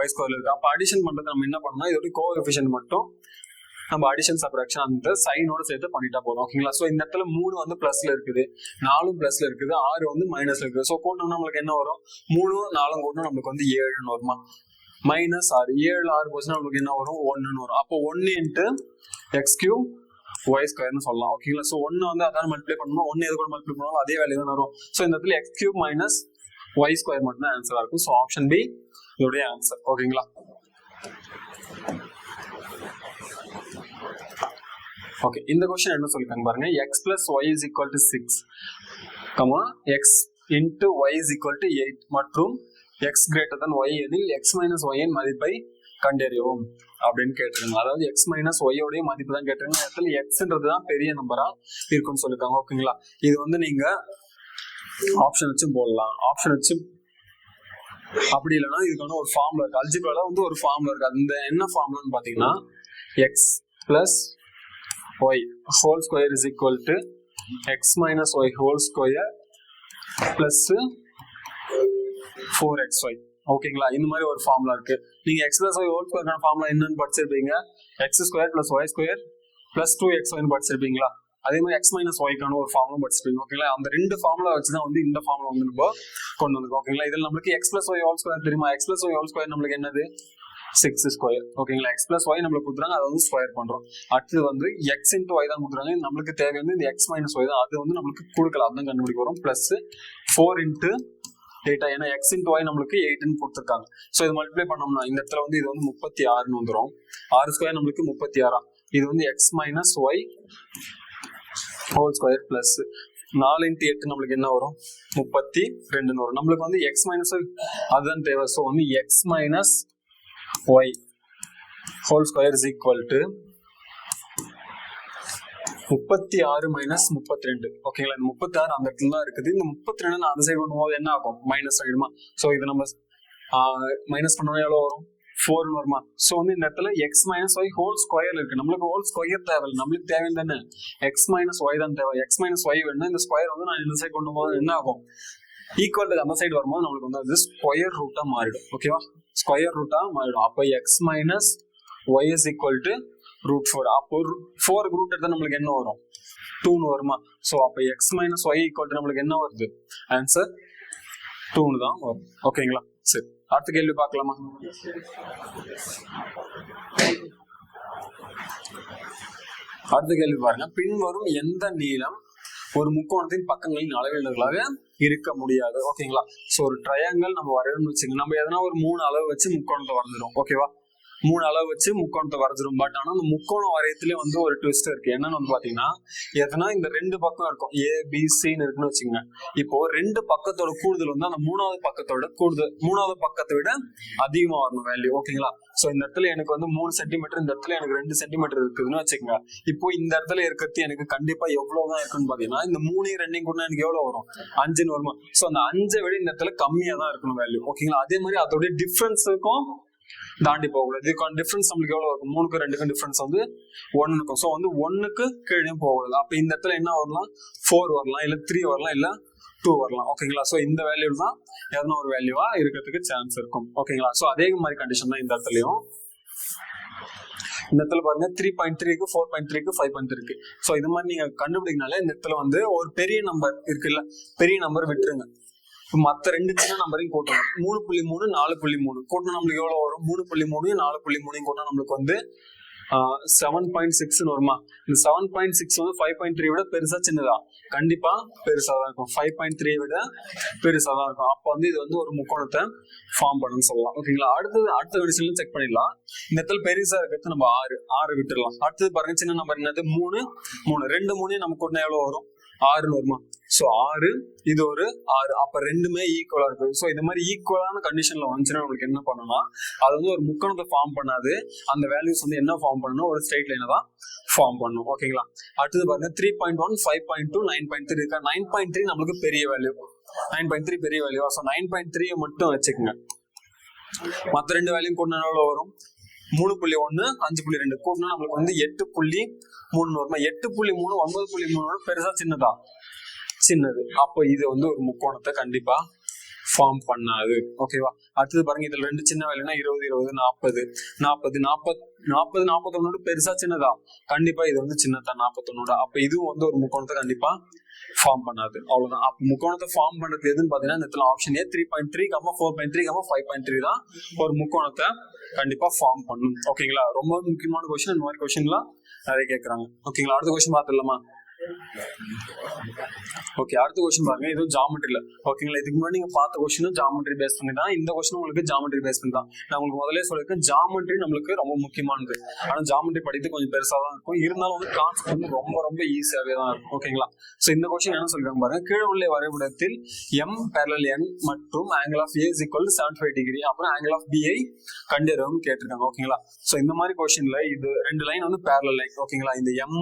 y square இருக்கு. அப்ப அடிஷன் பண்றது நம்ம என்ன பண்ணணும், இதோட கோஎஃபிஷியன்ட் மட்டும் நம்ம அடிஷன் சப்ட்ராக்ஷன் அந்த சைனோட சேர்த்து பண்ணிட்டா போதும். ஓகேங்களா, சோ இந்த இடத்துல 3 வந்து பிளஸ்ல இருக்குது, 4 பிளஸ்ல இருக்குது, 6 வந்து மைனஸ்ல இருக்குது. சோ கூட்டணும் நம்மளுக்கு என்ன வரும், 3 4 கூட்டணும் நம்மளுக்கு வந்து 7 வருமா, மைனஸ் 6 7 6 போச்சுன்னா நம்மளுக்கு என்ன வரும், 1 வரும். அப்போ 1 இன்ட்டு எக்ஸ் கியூப் ஒய் ஸ்கொயர்னு சொல்லலாம். ஓகேங்களா, சோ 1 வந்து அதான் மல்டிப்ளை பண்ணணும், 1 எது கூட மல்டிப்ளை பண்ணாலும் அதே வேல்யூ தான் வரும். சோ இந்த இடத்துல x cube minus y square மட்டும் தான் ஆன்சரா இருக்கும். சோ ஆப்ஷன் பி இதோடைய ஆன்சர். ஓகேங்களா, ஓகே, இந்த क्वेश्चन என்ன சொல்லிருக்காங்க பாருங்க, x plus y is equal to 6, x into y is equal to 8 மற்றும் x greater than y எனில் x minus y இன் மதிப்பை கண்டறியவும் அப்படின்னு கேட்டிருக்காங்க. அதாவது x minus y உடைய மதிப்பு தான் கேட்டிருக்காங்க. இடத்துல xன்றது தான் பெரிய நம்பரா இருக்கும்னு சொல்லிருக்காங்க. ஓகேங்களா, இது வந்து நீங்க ஆப்ஷன் வச்சு போடலாம், ஆப்ஷன் வச்சு அப்படி இல்லைன்னா இதுக்கான ஒரு ஃபார்முலா இருக்கு, அல்ஜிப்ரால வந்து ஒரு ஃபார்முலா இருக்கு. அந்த என்ன ஃபார்முலான்னு பாத்தீங்கன்னா x plus y whole square is equal to x minus y whole square plus 4xy. ஓகேங்களா, இந்த மாதிரி ஒரு ஃபார்முலா இருக்கு. நீங்க x plus y whole square formula என்னன்னு படிச்சிருப்பீங்க, x square plus y square plus 2xy படிச்சிருப்பீங்களா. அதே மாதிரி x minus y கான ஒரு ஃபார்முலா படிச்சிருப்பீங்க. ஓகேங்களா, அந்த ரெண்டு ஃபார்முலா வச்சு தான் வந்து இந்த ஃபார்முலா வந்து நம்ம கொண்டு வந்திருக்கோம். ஓகேங்களா, இதுல நம்மளுக்கு x plus y whole square தெரியுமா, x plus y whole square நம்மளுக்கு என்னது 6 ஸ்கொயர். ஓகேங்களா, x plus y நம்மளுக்கு கொடுத்துறாங்க, அதை வந்து ஸ்கொயர் பண்றோம். அடுத்து வந்து x into y தான் கொடுத்துறாங்க, நம்மளுக்கு தேவை வந்து இந்த x minus y தான், அது வந்து நம்மளுக்கு கொடுக்கல, அதான் கண்டுபிடிக்க வரும். பிளஸ் 4 into 8, ஏன்னா x into y நம்மளுக்கு 8 கொடுத்துருக்காங்க. ஸோ இது மல்டிப்ளை பண்ணோம்னா இந்த இடத்துல வந்து இது வந்து 36 வந்துடும். 6 ஸ்கொயர் நம்மளுக்கு 36, இது வந்து x minus y whole square plus 4 into 8 நம்மளுக்கு என்ன வரும், 32 வரும். நம்மளுக்கு வந்து x minus y அதுதான் தேவை. ஸோ வந்து x minus y whole square is equal to 36 minus 32. ஓகேங்களா, இந்த 36 அந்த இடத்துல தான் இருக்குது, இந்த 32 நான் அந்த சைடு பண்ணும்போது என்ன ஆகும், மைனஸ் ஆகிடுமா. ஸோ இது நம்ம மைனஸ் பண்ணோம்னா எவ்வளோ வரும், 4 வருமா. ஸோ வந்து இந்த இடத்துல x minus y whole square இருக்கு, நம்மளுக்கு ஹோல் ஸ்கொயர் தேவை, நம்மளுக்கு தேவை தானே x minus y தான் தேவை. x minus y வேணும்னா இந்த ஸ்கொயர் வந்து நான் இந்த சைடு கொண்டு போது என்ன ஆகும், ஈக்குவல் அந்த சைடு வரும்போது நம்மளுக்கு வந்து அது ஸ்கொயர் ரூட்டா மாறிடும். ஓகேவா, ஸ்கொயர் ரூட்டா மாறிடும். அப்போ x minus y is equal to √4. அப்போ 4 ரூட் எடுத்தா நம்மளுக்கு என்ன வரும், 2 வருமா. ஸோ அப்போ x minus y equal to நம்மளுக்கு என்ன வருது, ஆன்சர் 2 தான் வரும். ஓகேங்களா, சரி அடுத்த கேள்வி பார்க்கலாமா. அடுத்த கேள்வி பாருங்க, பின்வரும் எந்த நீளம் ஒரு முக்கோணத்தின் பக்கங்களின் அளவீடுகளாக இருக்க முடியாது. ஓகேங்களா, சோ ஒரு ட்ரையாங்கிள் நம்ம வரையணும்னு வச்சுங்க, நம்ம எதனா ஒரு 3 அளவு வச்சு முக்கோணத்தை வரைஞ்சிடும். ஓகேவா, 3 அளவு வச்சு முக்கோணத்தை வரைஞ்சிடும். பட் ஆனா அந்த முக்கோணம் வரையத்திலே வந்து ஒரு ட்விஸ்ட் இருக்கு. என்னன்னு வந்து பாத்தீங்கன்னா, எதனா இந்த 2 பக்கம் இருக்கும், ABCன்னு இருக்குன்னு வச்சுங்க. இப்போ 2 பக்கத்தோட கூடுதல் வந்து அந்த 3வது பக்கத்தோட கூடுதல் 3வது பக்கத்தை விட அதிகமா வரணும் வேல்யூ. ஓகேங்களா, சோ இந்த இடத்துல எனக்கு வந்து 3 சென்டிமீட்டர், இந்த இடத்துல எனக்கு 2 சென்டிமீட்டர் இருக்குதுன்னு வச்சுக்கோங்க. இப்போ இந்த இடத்துல இருக்கிறது எனக்கு கண்டிப்பா எவ்வளவுதான் இருக்குன்னு பாத்தீங்கன்னா, இந்த 3 2 கூட எனக்கு எவ்வளவு வரும், 5 வருமா. சோ அந்த 5 விட இந்த இடத்துல கம்மியா தான் இருக்கணும் வேல்யூ. ஓகேங்களா, அதே மாதிரி அதோட டிஃபரன்ஸுக்கும் தாண்டி போகக்கூடாது. இதுக்கான டிஃபரன்ஸ் நம்மளுக்கு எவ்வளவு இருக்கும், 3க்கும் 2க்கும் டிஃபரன்ஸ் வந்து 1 இருக்கும். ஸோ வந்து 1க்கு கீழே போகக்கூடாது. அப்ப இந்த இடத்துல என்ன வரலாம், 4 வரலாம், இல்ல 3 வரலாம், இல்ல 2 வரலாம். ஓகேங்களா? ஸோ இந்த வேல்யூ தான் எதனா ஒரு வேல்யூவா இருக்கிறதுக்கு சான்ஸ் இருக்கும். ஓகேங்களா? ஸோ அதே மாதிரி கண்டிஷன் தான் இந்த இடத்துலயும். இந்த இடத்துல பாருங்க 3.3க்கு 4.3க்கு 5.3 இருக்கு. ஸோ இது மாதிரி நீங்க கண்டுபிடிக்கனால இந்த இடத்துல வந்து ஒரு பெரிய நம்பர் இருக்குல்ல, பெரிய நம்பர் விட்டுருங்க. மற்ற ரெண்டு சின்ன நம்பரையும் கூட்டணும். 3.3 4.3 கூட்டினா நம்மளுக்கு எவ்வளவு வரும்? 3.3 4.3 கூட்டினா நம்மளுக்கு வந்து 7.6 வருமா? இந்த 7.6 வந்து 5.3 விட பெருசா சின்னதா? கண்டிப்பா பெருசா தான் இருக்கும். 5.3 விட பெருசா தான் இருக்கும். அப்ப வந்து இது வந்து ஒரு முக்கோணத்தை ஃபார்ம் பண்ணுன்னு சொல்லலாம். ஓகேங்களா? அடுத்த கண்டிஷன்ல செக் பண்ணிடலாம். இந்த இடத்துல பெருசா இருக்கிறது நம்ம 6 விட்டுடலாம். அடுத்தது பாருங்க, சின்ன நம்பர் என்னது? 3 2 3 நம்ம கூட்டினா எவ்வளவு வரும்? 6 வருமா? சோ 6 இது ஒரு 6. அப்ப ரெண்டுமே ஈக்குவலா இருக்கு. சோ இந்த மாதிரி ஈக்குவலான கண்டிஷன்ல வந்துச்சுன்னா நம்மளுக்கு என்ன பண்ணணும்னா, அது வந்து ஒரு முக்கோணத்தை ஃபார்ம் பண்ணாது. அந்த வேல்யூஸ் வந்து என்ன ஃபார்ம் பண்ணணும்? ஒரு ஸ்ட்ரெயிட் லைனை தான் ஃபார்ம் பண்ணணும். ஓகேங்களா? அடுத்தது பாருங்க 3.1 5.2 9.3 இருக்கா? 9.3 நம்மளுக்கு பெரிய வேல்யூ. 9.3 பெரிய வேல்யூ. ஸோ 9.3 மட்டும் வச்சுக்கோங்க. மற்ற ரெண்டு வேல்யூ கூட்டினா எவ்வளவு வரும்? 3.1 5.2 கூட்டினா நம்மளுக்கு வந்து 8.3 வருமா? 8.3 9.3 பெருசா சின்னதா? சின்னது. அப்போ இது வந்து ஒரு முக்கோணத்தை கண்டிப்பா ஃபார்ம் பண்ணாது. ஓகேவா? அடுத்தது பாருங்க, இதுல ரெண்டு சின்ன வேல்யூனா 20 20 40 41 பெருசா சின்னதா? கண்டிப்பா இது வந்து சின்னதா 41. அப்ப இதுவும் வந்து ஒரு முக்கோணத்தை கண்டிப்பா ஃபார்ம் பண்ணாது. அவ்வளவுதான். அப்ப முக்கோணத்தை ஃபார்ம் பண்றது எதுன்னு பாத்தீங்கன்னா இந்த இடத்துல ஆப்ஷன் ஏ 3.3 4.3 5.3 தான் ஒரு முக்கோணத்தை கண்டிப்பா ஃபார்ம் பண்ணும். ஓகேங்களா? ரொம்ப முக்கியமான கொஸ்டின். இந்த மாதிரி கொஸ்டின்லாம் நிறைய கேட்கறாங்க. ஓகேங்களா? அடுத்த கொஸ்டின் பாத்துடலாமா? ஓகே, அடுத்த கொஸ்டின் பாருங்க. இது ஜாமெட்ரில. ஓகேங்களா? இதுக்கு முன்னாடி நீங்க பார்த்த கொஸ்டின் ஜாமெட்ரி பேஸ் பண்ணி தான். இந்த கொஸ்டின் உங்களுக்கு ஜாமெட்ரி பேஸ் பண்ணி தான். நான் உங்களுக்கு முதல்ல சொல்லிருக்கேன், ஜாமெட்ரி நம்மளுக்கு ரொம்ப முக்கியமானது. ஆனா ஜாமெட்ரி படித்து கொஞ்சம் பெருசா தான் இருக்கும். இருந்தாலும் வந்து கான்செப்ட் வந்து ரொம்ப ரொம்ப ஈஸியாவே தான் இருக்கும். ஓகேங்களா? சோ இந்த கொஸ்டின் என்ன சொல்றாங்க பாருங்க. கீழே உள்ள வரைபடத்தில் M parallel N மற்றும் angle of A is equal to 75 degree, அப்புறம் angle of B ஐ கண்டறியவும் கேட்டிருக்காங்க. ஓகேங்களா? சோ இந்த மாதிரி கொஸ்டின்ல இது ரெண்டு லைன் வந்து parallel லைன். ஓகேங்களா? இந்த M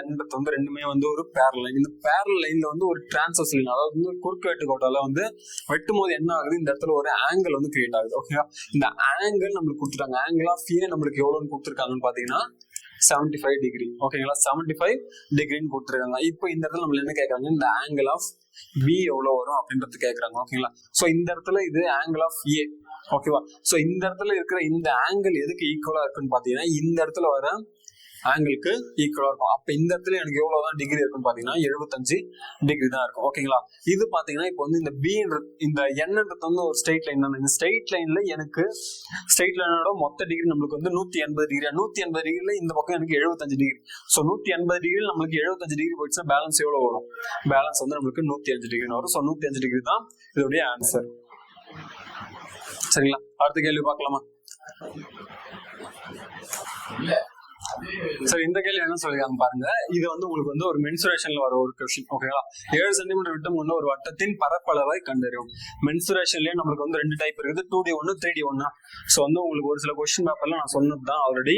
N வந்து ரெண்டுமே வந்து ஒரு parallel லைன். இந்த parallel லைன்ல வந்து ஒரு டிரான்ஸ்வர்ஸ் லைன், அதாவது வந்து குறுக்கு வெட்டு கோட்டால வந்து வெட்டும் போது என்ன ஆகுது? இந்த இடத்துல ஒரு ஆங்கிள் வந்து கிரியேட் ஆகுது. ஓகேவா? இந்த ஆங்கிள் நம்மளுக்கு கொடுத்துட்டாங்க. ஆங்கிள் ஆஃப் A நம்மளுக்கு எவ்வளவுன்னு கொடுத்துருக்காங்கன்னு பாத்தீங்கன்னா 75 டிகிரி. ஓகேங்களா? 75 டிகிரின்னு கொடுத்துருக்காங்க. இப்போ இந்த இடத்துல நம்ம என்ன கேட்கறாங்க? இந்த ஆங்கிள் ஆஃப் B எவ்வளவு வரும் அப்படின்றது கேட்கறாங்க. ஓகேங்களா? சோ இந்த இடத்துல இது ஆங்கிள் ஆஃப் A. ஓகேவா? சோ இந்த இடத்துல இருக்கிற இந்த ஆங்கிள் எதுக்கு ஈக்குவலா இருக்குன்னு பாத்தீங்கன்னா இந்த இடத்துல வர ஆங்கிளுக்கு ஈக்குவலா இருக்கும். அப்ப இந்த இடத்துல எனக்கு எவ்வளவுதான் டிகிரி இருக்குன்னு பாத்தீங்கன்னா 75 டிகிரி தான் இருக்கும். ஓகேங்களா? இது பாத்தீங்கன்னா இப்போ வந்து இந்த B இந்த Nன்றது வந்து ஒரு ஸ்ட்ரெயிட் லைன் தான். இந்த ஸ்ட்ரெயிட் லைன்ல எனக்கு ஸ்ட்ரெயிட் லைனோட மொத்த டிகிரி நம்மளுக்கு வந்து 180 டிகிரி. 180 டிகிரில இந்த பக்கம் எனக்கு 75 டிகிரி. சோ 180 டிகிரி நம்மளுக்கு 75 டிகிரி போயிடுச்சுன்னா பேலன்ஸ் எவ்வளவு வரும்? பேலன்ஸ் வந்து நம்மளுக்கு 105 டிகிரி வரும். சோ 105 டிகிரி தான் இதோடைய ஆன்சர். சரிங்களா? அடுத்த கேள்வி பார்க்கலாமா? சரி, இந்த கேள்வி என்ன சொல்லிருக்காங்க பாருங்க. இது வந்து உங்களுக்கு வந்து ஒரு மென்சுரேஷன்ல வர ஒரு கொஸ்டின். ஓகேங்களா? 7 சென்டிமீட்டர் விட்டம் கொண்ட ஒரு வட்டத்தின் பரப்பளவை கண்டறியும். மென்சுரேஷன்லயே நம்மளுக்கு வந்து ரெண்டு டைப் இருக்குது, 2D 1 3D 1. சோ வந்து உங்களுக்கு ஒரு சில கொஸ்டின் பேப்பர்ல நான் சொன்னதுதான் ஆல்ரெடி.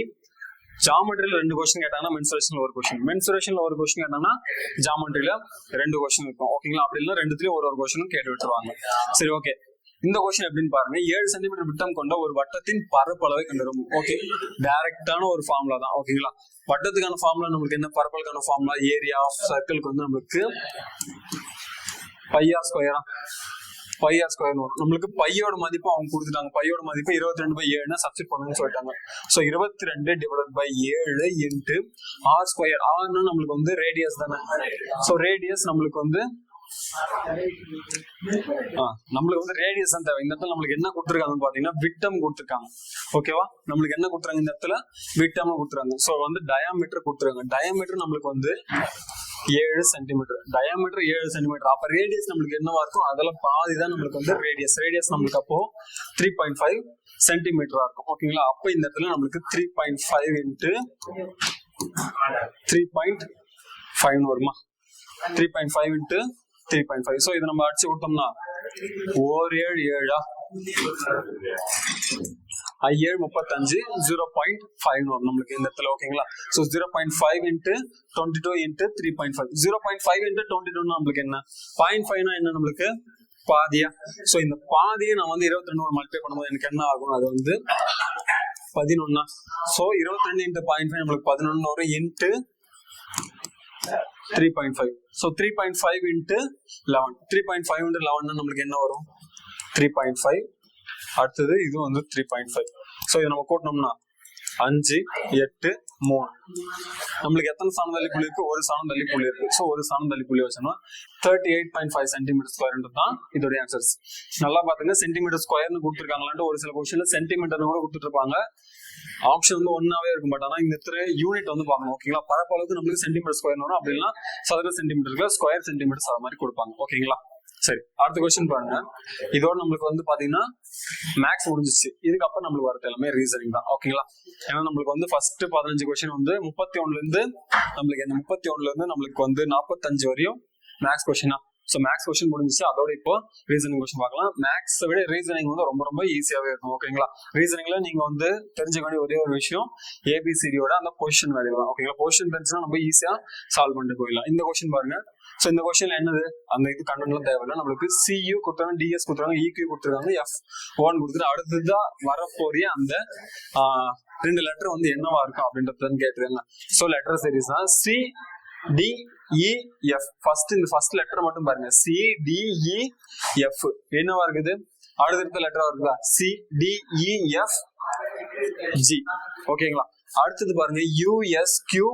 ஜாமெட்ரியில 2 கொஸ்டின் கேட்டாங்கன்னா மென்சுரேஷன்ல ஒரு கொஸ்டின், மென்சுரேஷன்ல ஒரு கொஸ்டின் கேட்டாங்கன்னா ஜாமெட்ரியில 2 கொஸ்டின் இருக்கும். ஓகேங்களா? அப்படி இல்லைன்னா ரெண்டுத்துலயும் ஒரு கொஸ்டினும் கேட்டு விட்டுருவாங்க. சரி, ஓகே. இந்த கொஸ்டின் எப்படின்னு பாருங்க. 7 சென்டிமீட்டர் விட்டம் கொண்ட ஒரு வட்டத்தின் பரப்பளவை கண்டறியும். ஓகே, டைரக்டான ஒரு ஃபார்முலா தான். ஓகேங்களா? வட்டத்துக்கான ஃபார்முலா நம்மளுக்கு என்ன? பரப்பலுக்கான ஃபார்முலா ஏரியா ஆஃப் சர்க்கிளுக்கு வந்து நம்மளுக்கு பை ஆர் ஸ்கொயரா? பை ஆர் ஸ்கொயர் வரும். நம்மளுக்கு பையோட மதிப்பு அவங்க கொடுத்துட்டாங்க. பையோட மதிப்பு 22/7 சப்ஸ்டிட் பண்ணுன்னு சொல்லிட்டாங்க. So 22/7 into r square. ஆர்னா நம்மளுக்கு வந்து ரேடியஸ் தானே. சோ ரேடியஸ் நம்மளுக்கு வந்து நம்மளுக்கு வந்து ரேடியஸ் தான் தேவை. இந்த இடத்துல நம்மளுக்கு என்ன கொடுத்துருக்காங்கன்னு பாத்தீங்கன்னா விட்டம் கொடுத்துருக்காங்க. ஓகேவா? நம்மளுக்கு என்ன கொடுத்துறாங்க? இந்த இடத்துல விட்டம் கொடுத்துறாங்க. சோ வந்து டயாமீட்டர் கொடுத்துருக்காங்க. டயாமீட்டர் நம்மளுக்கு வந்து 7 சென்டிமீட்டர். Diameter 7 centimetre. அப்ப ரேடியஸ் நம்மளுக்கு என்னவா இருக்கும்? அதெல்லாம் பாதி தான் நம்மளுக்கு வந்து ரேடியஸ். ரேடியஸ் நம்மளுக்கு அப்போ 3.5 சென்டிமீட்டரா இருக்கும். ஓகேங்களா? அப்ப இந்த இடத்துல நம்மளுக்கு 3.5 இன்ட்டு 3.5 வருமா? 3.5 இன்ட்டு 3.5. சோ இதை நம்ம அடிச்சு விட்டோம்னா 7 7 35 0.5 வரும் நம்மளுக்கு இந்த இடத்துல. ஓகேங்களா? So 0.5 into 22 into 3.5. 0.5 இன்ட்டு 22 நம்மளுக்கு என்ன? 0.5 என்ன நம்மளுக்கு? பாதியா? சோ இந்த பாதியை நான் வந்து 22 மல்டிப்ளை பண்ணும்போது எனக்கு என்ன ஆகும்? அது வந்து 11. சோ 22 இன்ட்டு 0.5 நம்மளுக்கு 11 வரும். இன்ட்டு 3.5. So 3.5 into 11. 3.5 into 11 நம்மளுக்கு என்ன வரும்? 3.5. அடுத்தது இது வந்து 3.5. ஸோ இதை நம்ம கூட்டினோம்னா 5, 8, 3. நம்மளுக்கு எத்தனை சாணம் தள்ளி புள்ளி இருக்கு? ஒரு சாணம் தள்ளி புள்ளி இருக்கு. ஸோ ஒரு சாணம் தள்ளி புள்ளி வச்சோம்னா 38.5 சென்டிமீட்டர் ஸ்கொயர் தான் இதோட ஆன்சர்ஸ். நல்லா பாத்துங்க, சென்டிமீட்டர் ஸ்கொயர்னு கொடுத்துருக்காங்களான்ட்டு ஒரு சில கொஸ்டின்ல சென்டிமீட்டர்னு கூட கொடுத்துருப்பாங்க. ஆப்ஷன் வந்து ஒன்னாவே இருக்கும். பட் ஆனா இந்த யூனிட் வந்து பார்க்கணும். ஓகேங்களா? பரப்பளவுக்கு நம்மளுக்கு சென்டிமீட்டர் ஸ்கொயர் வரும், அப்படின்னா சதுர சென்டிமீட்டருக்கு ஸ்கொயர் சென்டிமீட்டர்ஸ் அது மாதிரி கொடுப்பாங்க. ஓகேங்களா? சரி, அடுத்த கொஸ்டின் பாருங்க. இதோட நம்மளுக்கு வந்து பாத்தீங்கன்னா மேக்ஸ் முடிஞ்சிச்சு. இதுக்கப்புறம் நம்மளுக்கு வரது எல்லாமே ரீசனிங் தான். ஓகேங்களா? ஏன்னா நம்மளுக்கு வந்து ஃபர்ஸ்ட் 15 கொஸ்டின் வந்து 31ல இருந்து நம்மளுக்கு இந்த 31ல இருந்து நம்மளுக்கு வந்து 45 வரையும் மேக்ஸ் கொஸ்டினா. ஸோ மேக்ஸ் கொஸ்டின் முடிஞ்சிச்சு. அதோட இப்போ ரீசனிங் கொஸ்டின் பார்க்கலாம். மேக்ஸை விட ரீசனிங் வந்து ரொம்ப ரொம்ப ஈஸியாவே இருக்கும். ஓகேங்களா? ரீசனிங்ல நீங்க வந்து தெரிஞ்சுக்க வேண்டிய ஒரே ஒரு விஷயம் ஏபிசிடியோட அந்த பொசிஷன் வேல்யூ தான். ஓகேங்களா? பொசிஷன் தெரிஞ்சுன்னா நம்ம ஈஸியா சால்வ் பண்ணிட்டு போயிடலாம். இந்த கொஸ்டின் பாருங்க. ஸோ இந்த கொஸ்டின்ல என்னது? அந்த இது கண்டென்ட்லாம் தேவையில்லை. நம்மளுக்கு சியூ கொடுத்தாங்க, டிஎஸ் கொடுத்துருக்காங்க, இக்யூ கொடுத்துருக்காங்க, F1 கொடுத்துட்டு அடுத்ததான் வரப்போறிய அந்த 2 லெட்டர் வந்து என்னவா இருக்கும் அப்படின்றத கேட்டுருக்காங்க. ஸோ லெட்டர் சீரிஸ் தான் c d e f. First letter மட்டும் பாருங்க. சி டி இ எஃப் என்னவா இருக்குது? அடுத்த லெட்டரா இருக்குதா? C d e f g. ஓகேங்களா? அடுத்தது பாருங்க யூஎஸ் கியூ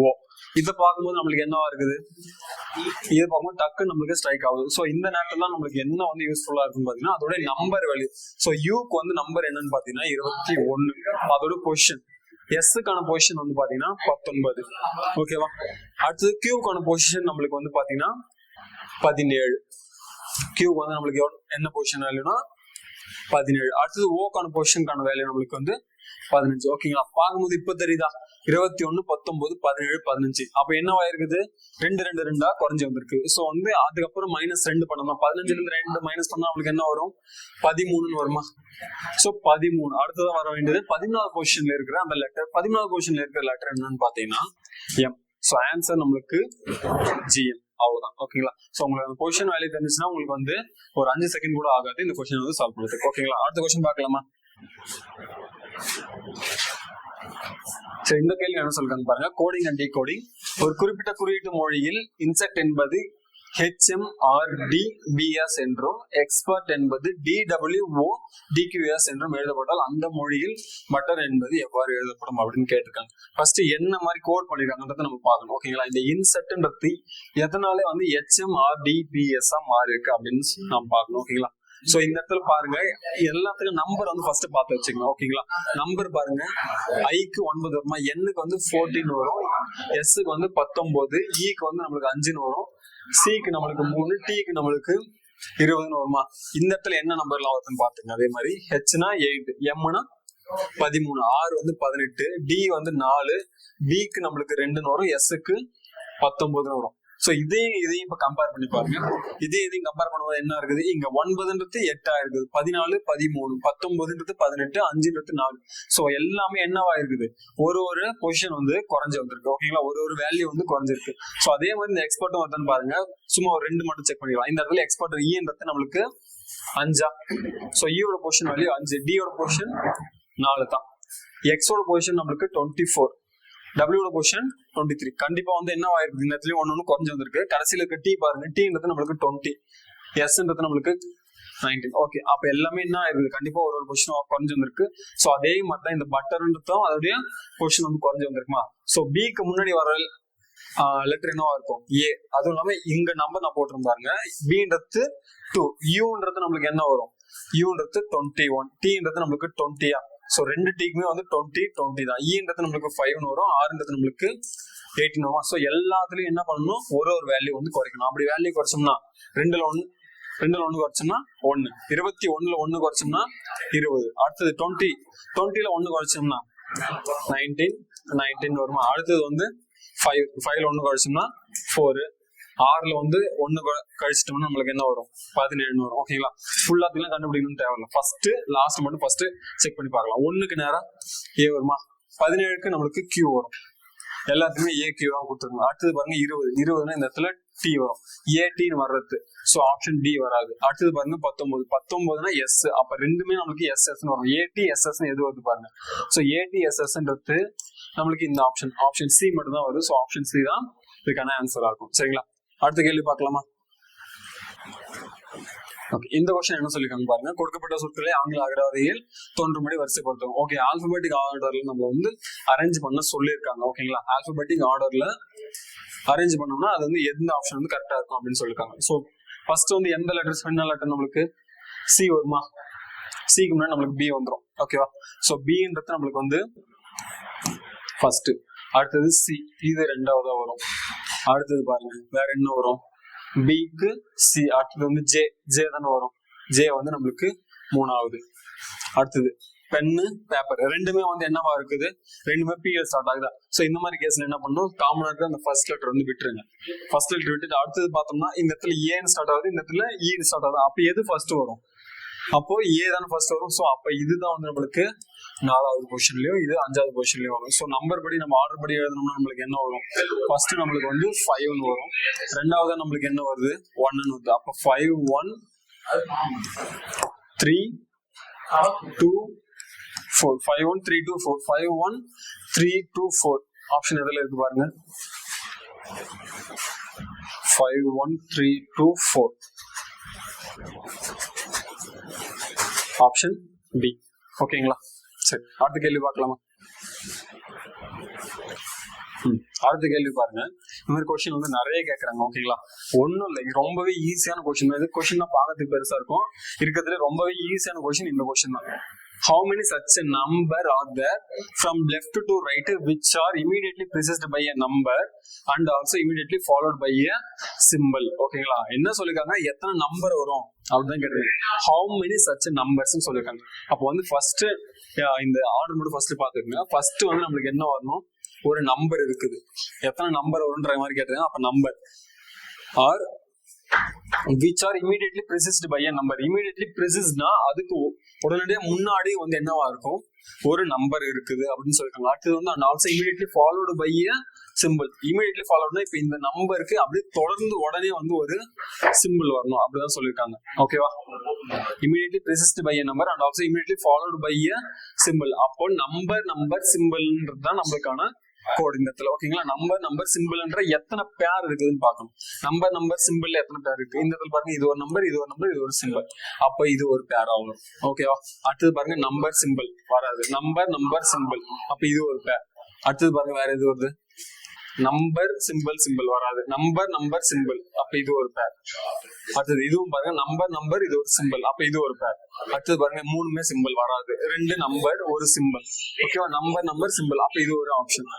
ஓ. இதை பார்க்கும்போது நம்மளுக்கு என்னவா இருக்குது? இதை பார்க்கும்போது டக்கு நம்மளுக்கு ஸ்ட்ரைக் ஆகுது. ஸோ இந்த நேரத்துல தான் நம்மளுக்கு என்ன வந்து யூஸ்ஃபுல்லா இருக்குன்னு பாத்தீங்கன்னா அதோட நம்பர் வேல்யூ. ஸோ யூக்கு வந்து நம்பர் என்னன்னு பாத்தீங்கன்னா 21. அதோட பொசிஷன். எஸ்ஸுக்கான பொசிஷன் வந்து பாத்தீங்கன்னா 19. ஓகேவா? அடுத்தது கியூக்கான பொசிஷன் நம்மளுக்கு வந்து பாத்தீங்கன்னா 17. கியூக்கு வந்து நம்மளுக்கு என்ன பொசிஷன் வேல்யூனா 17. அடுத்தது ஓக்கான பொசிஷனுக்கான வேல்யூ நம்மளுக்கு வந்து 15. ஓகேங்களா? பார்க்கும்போது இப்ப தெரியுதா? 21, 19, 17, 15. அப்ப என்னவா இருக்குது? 2 குறைஞ்சு வந்திருக்கு. சோ வந்து அதுக்கப்புறம் -2 பண்ணலாம். 15ல இருந்து 2 மைனஸ் பண்ணா நம்மளுக்கு என்ன வரும்? 13 வருமா? சோ 13. அடுத்ததான் வர வேண்டியது 14வது பொசிஷன்ல இருக்கிற அந்த லெட்டர். 14வது பொசிஷன்ல இருக்கிற லெட்டர் என்னன்னு பாத்தீங்கன்னா எம். சோ ஆன்சர் நம்மளுக்கு ஜிஎம். அவ்வளவுதான். ஓகேங்களா? சோ உங்களுக்கு பொசிஷன் வேல்யூ தெரிஞ்சுச்சுன்னா உங்களுக்கு வந்து ஒரு 5 செகண்ட் கூட ஆகாது இந்த கொஸ்டின் வந்து சால்வ் பண்ணுறதுக்கு. ஓகேங்களா? அடுத்த கொஸ்டின் பார்க்கலாமா? சரி, இந்த கேள்வி என்ன சொல்றாங்க பாருங்க. Coding and decoding. ஒரு குறிப்பிட்ட குறியீட்டு மொழியில் இன்செக்ட் என்பது HMRDBS என்றும் எக்ஸ்பர்ட் என்பது DWODQS என்றும் எழுதப்பட்டால் அந்த மொழியில் பட்டர் என்பது எவ்வாறு எழுதப்படும் அப்படின்னு கேட்டிருக்காங்க. ஃபர்ஸ்ட் என்ன மாதிரி கோட் பண்ணிருக்காங்கன்றத நம்ம பார்க்கணும். ஓகேங்களா? இந்த இன்செக்ட்ன்றது எதனால வந்து HMRDBS மாறி இருக்கு அப்படின்னு நம்ம பார்க்கணும். ஓகேங்களா? சோ இந்த இடத்துல பாருங்க, எல்லாத்துக்கும் நம்பர் வந்து ஃபர்ஸ்ட் பார்த்து வச்சுக்கணும். ஓகேங்களா? நம்பர் பாருங்க. ஐக்கு 9 வருமா? எண்ணுக்கு வந்து 14 வரும், எஸ்க்கு வந்து 19, ஈக்கு வந்து நம்மளுக்கு 5 வரும், சிக்கு நம்மளுக்கு 3, டிக்கு நம்மளுக்கு 20 வருமா? இந்த இடத்துல என்ன நம்பர் எல்லாம் வருதுன்னு பாத்துங்க. அதே மாதிரி ஹெச்னா 8, எம்னா 13, ஆர் வந்து 18, டி வந்து 4, பிக்கு நம்மளுக்கு 2 வரும், எஸ்க்கு 19 வரும். சோ இதையும் இப்ப கம்பேர் பண்ணி பாருங்க. இதையும் கம்பேர் பண்ணும்போது என்ன இருக்குது? இங்க 9ன்றது 8 இருக்குது, 14, 13, 19ன்றது 18, 5ன்றது 4. சோ எல்லாமே என்னவா இருக்குது? ஒரு பொசிஷன் வந்து குறைஞ்சு வந்திருக்கு. ஓகேங்களா? ஒரு வேல்யூ வந்து குறைஞ்சிருக்கு. சோ அதே மாதிரி இந்த எக்ஸ்பர்ட் வருதுன்னு பாருங்க. சும்மா ஒரு 2 மட்டும் செக் பண்ணிக்கலாம். இந்த இடத்துல எக்ஸ்பர்ட் ஈன்றது நம்மளுக்கு 5. சோ ஈயோட பொசிஷன் வேல்யூ 5, டியோட பொசிஷன் 4 தான். எக்ஸோட பொசிஷன் நம்மளுக்கு 24, டபிள்யூட பொசிஷன் 23. கண்டிப்பா வந்து என்ன ஆயிருக்கு? இந்த இடத்துலயும் ஒன்னு குறைஞ்சு வந்திருக்கு. கடைசியில இருக்க டி பாருங்க. டீன்றது நம்மளுக்கு 20, எஸ்ன்றது நம்மளுக்கு 19. ஓகே, அப்ப எல்லாமே என்ன ஆயிருக்கு? கண்டிப்பா ஒரு பொசிஷன் குறைஞ்சு வந்திருக்கு. சோ அதே மாதிரி தான் இந்த பட்டர்ன்றதும் அதோடைய பொசிஷன் வந்து குறைஞ்சு வந்திருக்குமா? சோ பிக்கு முன்னாடி வர லெட்டர் என்னவா இருக்கும்? ஏ. அதுவும் இல்லாம இங்க நம்பர் நான் போட்டிருந்தேன் பாருங்க. பின்றது 2, யூன்றது நம்மளுக்கு என்ன வரும்? யூன்றது 21, டீன்றது நம்மளுக்கு 20. சோ 2 டீக்குமே வந்து 20 தான். ஈன்றது நம்மளுக்கு 5 வரும், ஆர்ன்றது நம்மளுக்கு 18 வரும். சோ எல்லாத்துலயும் என்ன பண்ணணும்? ஒரு வேல்யூ வந்து குறைக்கணும். அப்படி வேல்யூ குறைச்சோம்னா 2ல 1 குறைச்சோம்னா 1, 21ல 1 குறைச்சோம்னா 20, அடுத்தது 20ல 1 குறைச்சோம்னா 19 வருமா? அடுத்தது வந்து 5ல 1 குறைச்சோம்னா 4, 6ல வந்து 1 கழிச்சிட்டோம்னா நம்மளுக்கு என்ன வரும்? 17 வரும். ஓகேங்களா? ஃபுல்லாத்துலாம் கண்டுபிடிக்கணும்னு தேவையில்ல. ஃபர்ஸ்ட் லாஸ்ட் மட்டும் ஃபர்ஸ்ட் செக் பண்ணி பார்க்கலாம். 1க்கு நேரா ஏ வருமா? 17க்கு நம்மளுக்கு கியூ வரும். எல்லாத்துக்குமே ஏ கியூ தான் கொடுத்துருக்கணும். அடுத்தது பாருங்க 20னா இந்த இடத்துல டி வரும், ஏடின்னு வர்றது. சோ ஆப்ஷன் டி வராது. அடுத்தது பாருங்க 19னா எஸ். அப்ப ரெண்டுமே நம்மளுக்கு எஸ்எஸ் வரும். ஏடி எஸ்எஸ் எது வருது பாருங்க. சோ ஏடி எஸ்எஸ்ன்றது நம்மளுக்கு இந்த ஆப்ஷன் சி மட்டும் தான் வருது. சோ ஆப்ஷன் சி தான் இதுக்கான ஆன்சரா இருக்கும். சரிங்களா? அடுத்த கேள்வி பார்க்கலாமா? ஓகே, இந்த கொஸ்டின் என்ன சொல்லிருக்காங்க பாருங்க. கொடுக்கப்பட்ட சொற்களை ஆங்கில அகராதியில் தோன்றும்படி வரிசைப்படுத்தும். ஓகே, ஆல்பபெட்டிக் ஆர்டர்ல நம்ம வந்து அரேஞ்ச் பண்ண சொல்லியிருக்காங்க. ஓகேங்களா? ஆல்பபெட்டிக் ஆர்டர்ல அரேஞ்ச் பண்ணோம்னா அது வந்து எந்த ஆப்ஷன் வந்து கரெக்டா இருக்கும் அப்படின்னு சொல்லிருக்காங்க. ஸோ ஃபர்ஸ்ட் வந்து எந்த லெட்டர்ஸ் என்ன லெட்டர் நம்மளுக்கு சி வருமா? சிக்கு முன்னாடி நம்மளுக்கு பி வந்துடும். ஓகேவா? ஸோ பின்றது நம்மளுக்கு வந்து ஃபர்ஸ்ட், அடுத்தது சி, இது ரெண்டாவதா வரும். அடுத்தது பாருங்க வேற என்ன வரும்? பிக்கு சி, அடுத்தது வந்து ஜே, ஜே தானே வரும். ஜே வந்து நம்மளுக்கு மூணாவது. அடுத்தது பென்னு, பேப்பர், ரெண்டுமே வந்து என்னவா இருக்குது? ரெண்டுமே பிஎல் ஸ்டார்ட் ஆகுதா? ஸோ இந்த மாதிரி கேஸ்ல என்ன பண்ணணும்? காமனா இருக்கிற அந்த ஃபர்ஸ்ட் லெட்டர் வந்து விட்டுருங்க. ஃபர்ஸ்ட் லெட்டர் விட்டுட்டு அடுத்தது பார்த்தோம்னா இந்த இடத்துல ஏன்னு ஸ்டார்ட் ஆகுது, இந்த இடத்துல ஈன்னு ஸ்டார்ட் ஆகுது. அப்போ எது ஃபர்ஸ்ட் வரும்? அப்போ ஏ தானே ஃபர்ஸ்ட் வரும். ஸோ அப்போ இதுதான் வந்து நம்மளுக்கு 4வது பொசிஷன்லயும் இது 5வது பொசிஷன்லயும் வரும். ஸோ நம்பர் படி நம்ம ஆர்டர் படி எழுதணும்னா நம்மளுக்கு என்ன வரும்? ஃபர்ஸ்ட் நம்மளுக்கு வந்து 5 வரும். ரெண்டாவது நம்மளுக்கு என்ன வருது? 1 வருது. அப்போ 5 1 3 2 4 5 1 3 2 4 5 1 3 2 4 ஆப்ஷன் எதுல இருக்கு பாருங்க. 5 1 3 2 4 ஆப்ஷன் பி. ஓகேங்களா? சரி, அடுத்த கேள்வி பார்க்கலாமா? அடுத்த கேள்வி பாருங்க. இந்த மாதிரி கொஸ்டின் வந்து நிறைய கேட்கறாங்க. ஓகேங்களா? ஒன்னும் இல்லை, ரொம்பவே ஈஸியான கொஸ்டின். இது கொஸ்டின் தான் பார்க்கறதுக்கு பெருசா இருக்கும். இருக்கிறதுல ரொம்பவே ஈஸியான கொஸ்டின் இந்த கொஸ்டின் தான். How many such a number are there from left to right which are immediately preceded by a number and also immediately followed by a symbol? ஓகேங்களா? என்ன சொல்லிருக்காங்க? எத்தனை நம்பர் வரும் அப்படிதான் கேட்டிருக்காங்க. How many such numbers சொல்லிருக்காங்க. அப்போ வந்து ஃபர்ஸ்ட் இந்த ஆர்டர் மட்டும் ஃபர்ஸ்ட் பாத்துக்கோங்க. ஃபர்ஸ்ட் வந்து நம்மளுக்கு என்ன வரணும்? ஒரு நம்பர் இருக்குது. எத்தனை நம்பர் வரும்ன்ற மாதிரி கேட்டிருக்காங்க. அப்ப number are which are immediately preceded by a number. immediately preceded னா அதுக்கு உடனடியே முன்னாடி வந்து என்னவா இருக்கும்? ஒரு நம்பர் இருக்குது அப்படின்னு சொல்லிருக்காங்க. அடுத்தது வந்து and also immediately followed by a symbol. immediately followed னா இப்ப இந்த நம்பருக்கு அப்படியே தொடர்ந்து உடனே வந்து ஒரு சிம்பிள் வரணும் அப்படிதான் சொல்லிருக்காங்க. ஓகேவா? immediately preceded by a number and also immediately followed by a symbol. அப்போ நம்பர் சிம்பிள்ன்றது தான் நம்மளுக்கான கோட் இந்த இடத்துல. ஓகேங்களா? நம்பர் சிம்பிள்ன்ற எத்தனை பேர் இருக்குதுன்னு பார்க்கணும். நம்பர் சிம்பிள் எத்தனை பேர் இருக்கு இந்த இடத்துல பாருங்க. இது ஒரு நம்பர், இது ஒரு நம்பர், இது ஒரு சிம்பிள். அப்ப இது ஒரு பேர் ஆகும். ஓகேவா? அடுத்தது பாருங்க நம்பர் சிம்பிள் வராது. நம்பர் சிம்பிள், அப்ப இது ஒரு பேர். அடுத்தது பாருங்க வேற எது வருது? நம்பர் சிம்பிள் வராது. நம்பர் சிம்பிள், அப்ப இது ஒரு பேர். அடுத்தது இதுவும் பாருங்க நம்பர் இது ஒரு சிம்பிள், அப்ப இது ஒரு பேர். அடுத்தது பாருங்க மூணுமே சிம்பிள் வராது. 2 நம்பர் ஒரு சிம்பிள். ஓகேவா? நம்பர் சிம்பிள், அப்ப இது ஒரு ஆப்ஷன்.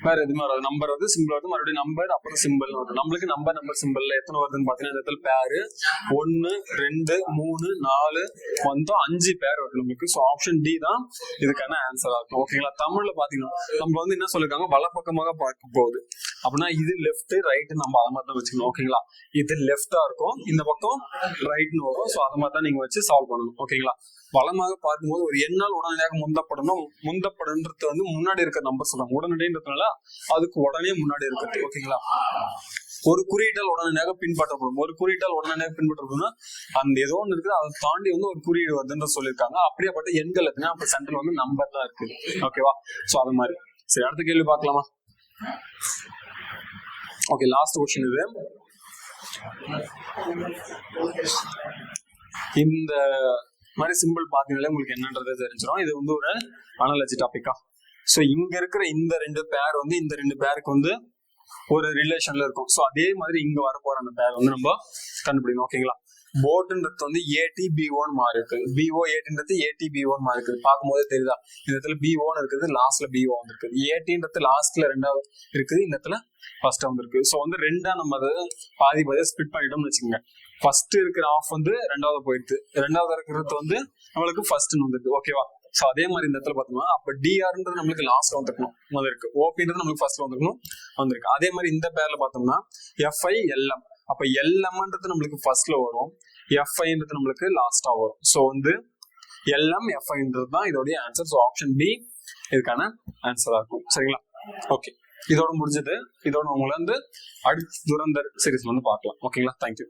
வேற எதுவுமே வராது. நம்பர் வந்து சிம்பிள் வருது, மறுபடியும் நம்பர் அப்புறம் சிம்பிள் வருது. நம்மளுக்கு நம்பர் சிம்பிள்ல எத்தனை வருதுன்னு பாத்தீங்கன்னா இந்த இடத்துல பேரு 1 2 3 4 மொத்தம் 5 பேர் வருது நம்மளுக்கு. ஸோ ஆப்ஷன் டி தான் இதுக்கான ஆன்சரா இருக்கும். ஓகேங்களா? தமிழ்ல பாத்தீங்கன்னா நம்ம வந்து என்ன சொல்லிருக்காங்க? வலப்பக்கமாக பார்க்க போகுது அப்படின்னா இது லெஃப்ட் ரைட் நம்ம அதை மாதிரி தான் வச்சுக்கணும். ஓகேங்களா? இது லெஃப்டா இருக்கும், இந்த பக்கம் ரைட்னு வரும். ஸோ அதை மாதிரி தான் நீங்க வச்சு சால்வ் பண்ணணும். ஓகேங்களா? வளமாக பார்க்கும்போது ஒரு எண்ணால் உடனடியாக முந்தப்படுன்றது வந்து முன்னாடி இருக்கிற நம்பர் சொல்றாங்க. உடனடின்றதுனால அதுக்கு உடனே முன்னாடி இருக்கிறது. ஓகேங்களா? ஒரு குறியீட்டால் உடனடியாக பின்பற்றப்படும்னா அந்த ஏதோ ஒன்று இருக்குது, அதை தாண்டி வந்து ஒரு குறியீடு வருதுன்ற சொல்லியிருக்காங்க. அப்படியேப்பட்ட எண்கள் எத்தனை அப்ப சென்டர்ல வந்து நம்பர் தான் இருக்குது. ஓகேவா? ஸோ அது மாதிரி. சரி, அடுத்த கேள்வி பார்க்கலாமா? ஓகே, லாஸ்ட் क्वेश्चन இது. இந்த மாதிரி சிம்பிள் பாத்தீங்களா உங்களுக்கு என்னன்றதை தெரிஞ்சிடும். இது வந்து ஒரு அனாலஜி டாபிக்கா. சோ இங்க இருக்கிற இந்த 2 பேர் வந்து இந்த 2 பேருக்கு வந்து ஒரு ரிலேஷன்ல இருக்கும். சோ அதே மாதிரி இங்க வர போற அந்த பேர் வந்து நம்ம கண்டுபிடிக்கணும். ஓகேங்களா? போட்ன்றது வந்து ATB1 மாறி இருக்கு. BO8ன்றது ATB1 மாறி இருக்குது. பார்க்கும்போது தெரியுதா? இந்த இடத்துல B1 இருக்குது, லாஸ்ட்ல BO இருக்குது. ATன்றது லாஸ்ட்ல ரெண்டாவது இருக்குது, இந்த இடத்துல ஃபர்ஸ்ட் வந்துருக்கு. ஸோ வந்து ரெண்டா நம்ம அதை பாதி ஸ்பிட் பண்ணிட்டோம்னு வச்சுக்கோங்க. ஃபர்ஸ்ட் இருக்கிற ஆஃப் வந்து ரெண்டாவது போயிடுது, ரெண்டாவது இருக்கிறது வந்து நம்மளுக்கு ஃபர்ஸ்ட் வந்துருது. ஓகேவா? ஸோ அதே மாதிரி இந்த இடத்துல பார்த்தோம்னா அப்ப டிஆர்ன்றது நம்மளுக்கு லாஸ்ட்ல வந்துருக்கணும், வந்திருக்கு. ஓபின்றது நம்மளுக்கு ஃபர்ஸ்ட்ல வந்துருக்கணும், வந்திருக்கு. அதே மாதிரி இந்த பேர்ல பார்த்தோம்னா FILM, அப்ப LMன்றது நம்மளுக்கு ஃபர்ஸ்ட்ல வரும், FIன்றது நம்மளுக்கு லாஸ்டா வரும். ஸோ வந்து LM FIன்றது தான் இதோடைய ஆன்சர். ஸோ ஆப்ஷன் பி இதுக்கான ஆன்சரா இருக்கும். சரிங்களா? ஓகே, இதோட முடிஞ்சது. இதோட உங்களை வந்து அடுத்த துரந்தர் சீரிஸ்ல வந்து பார்க்கலாம். ஓகேங்களா? தேங்க்யூ.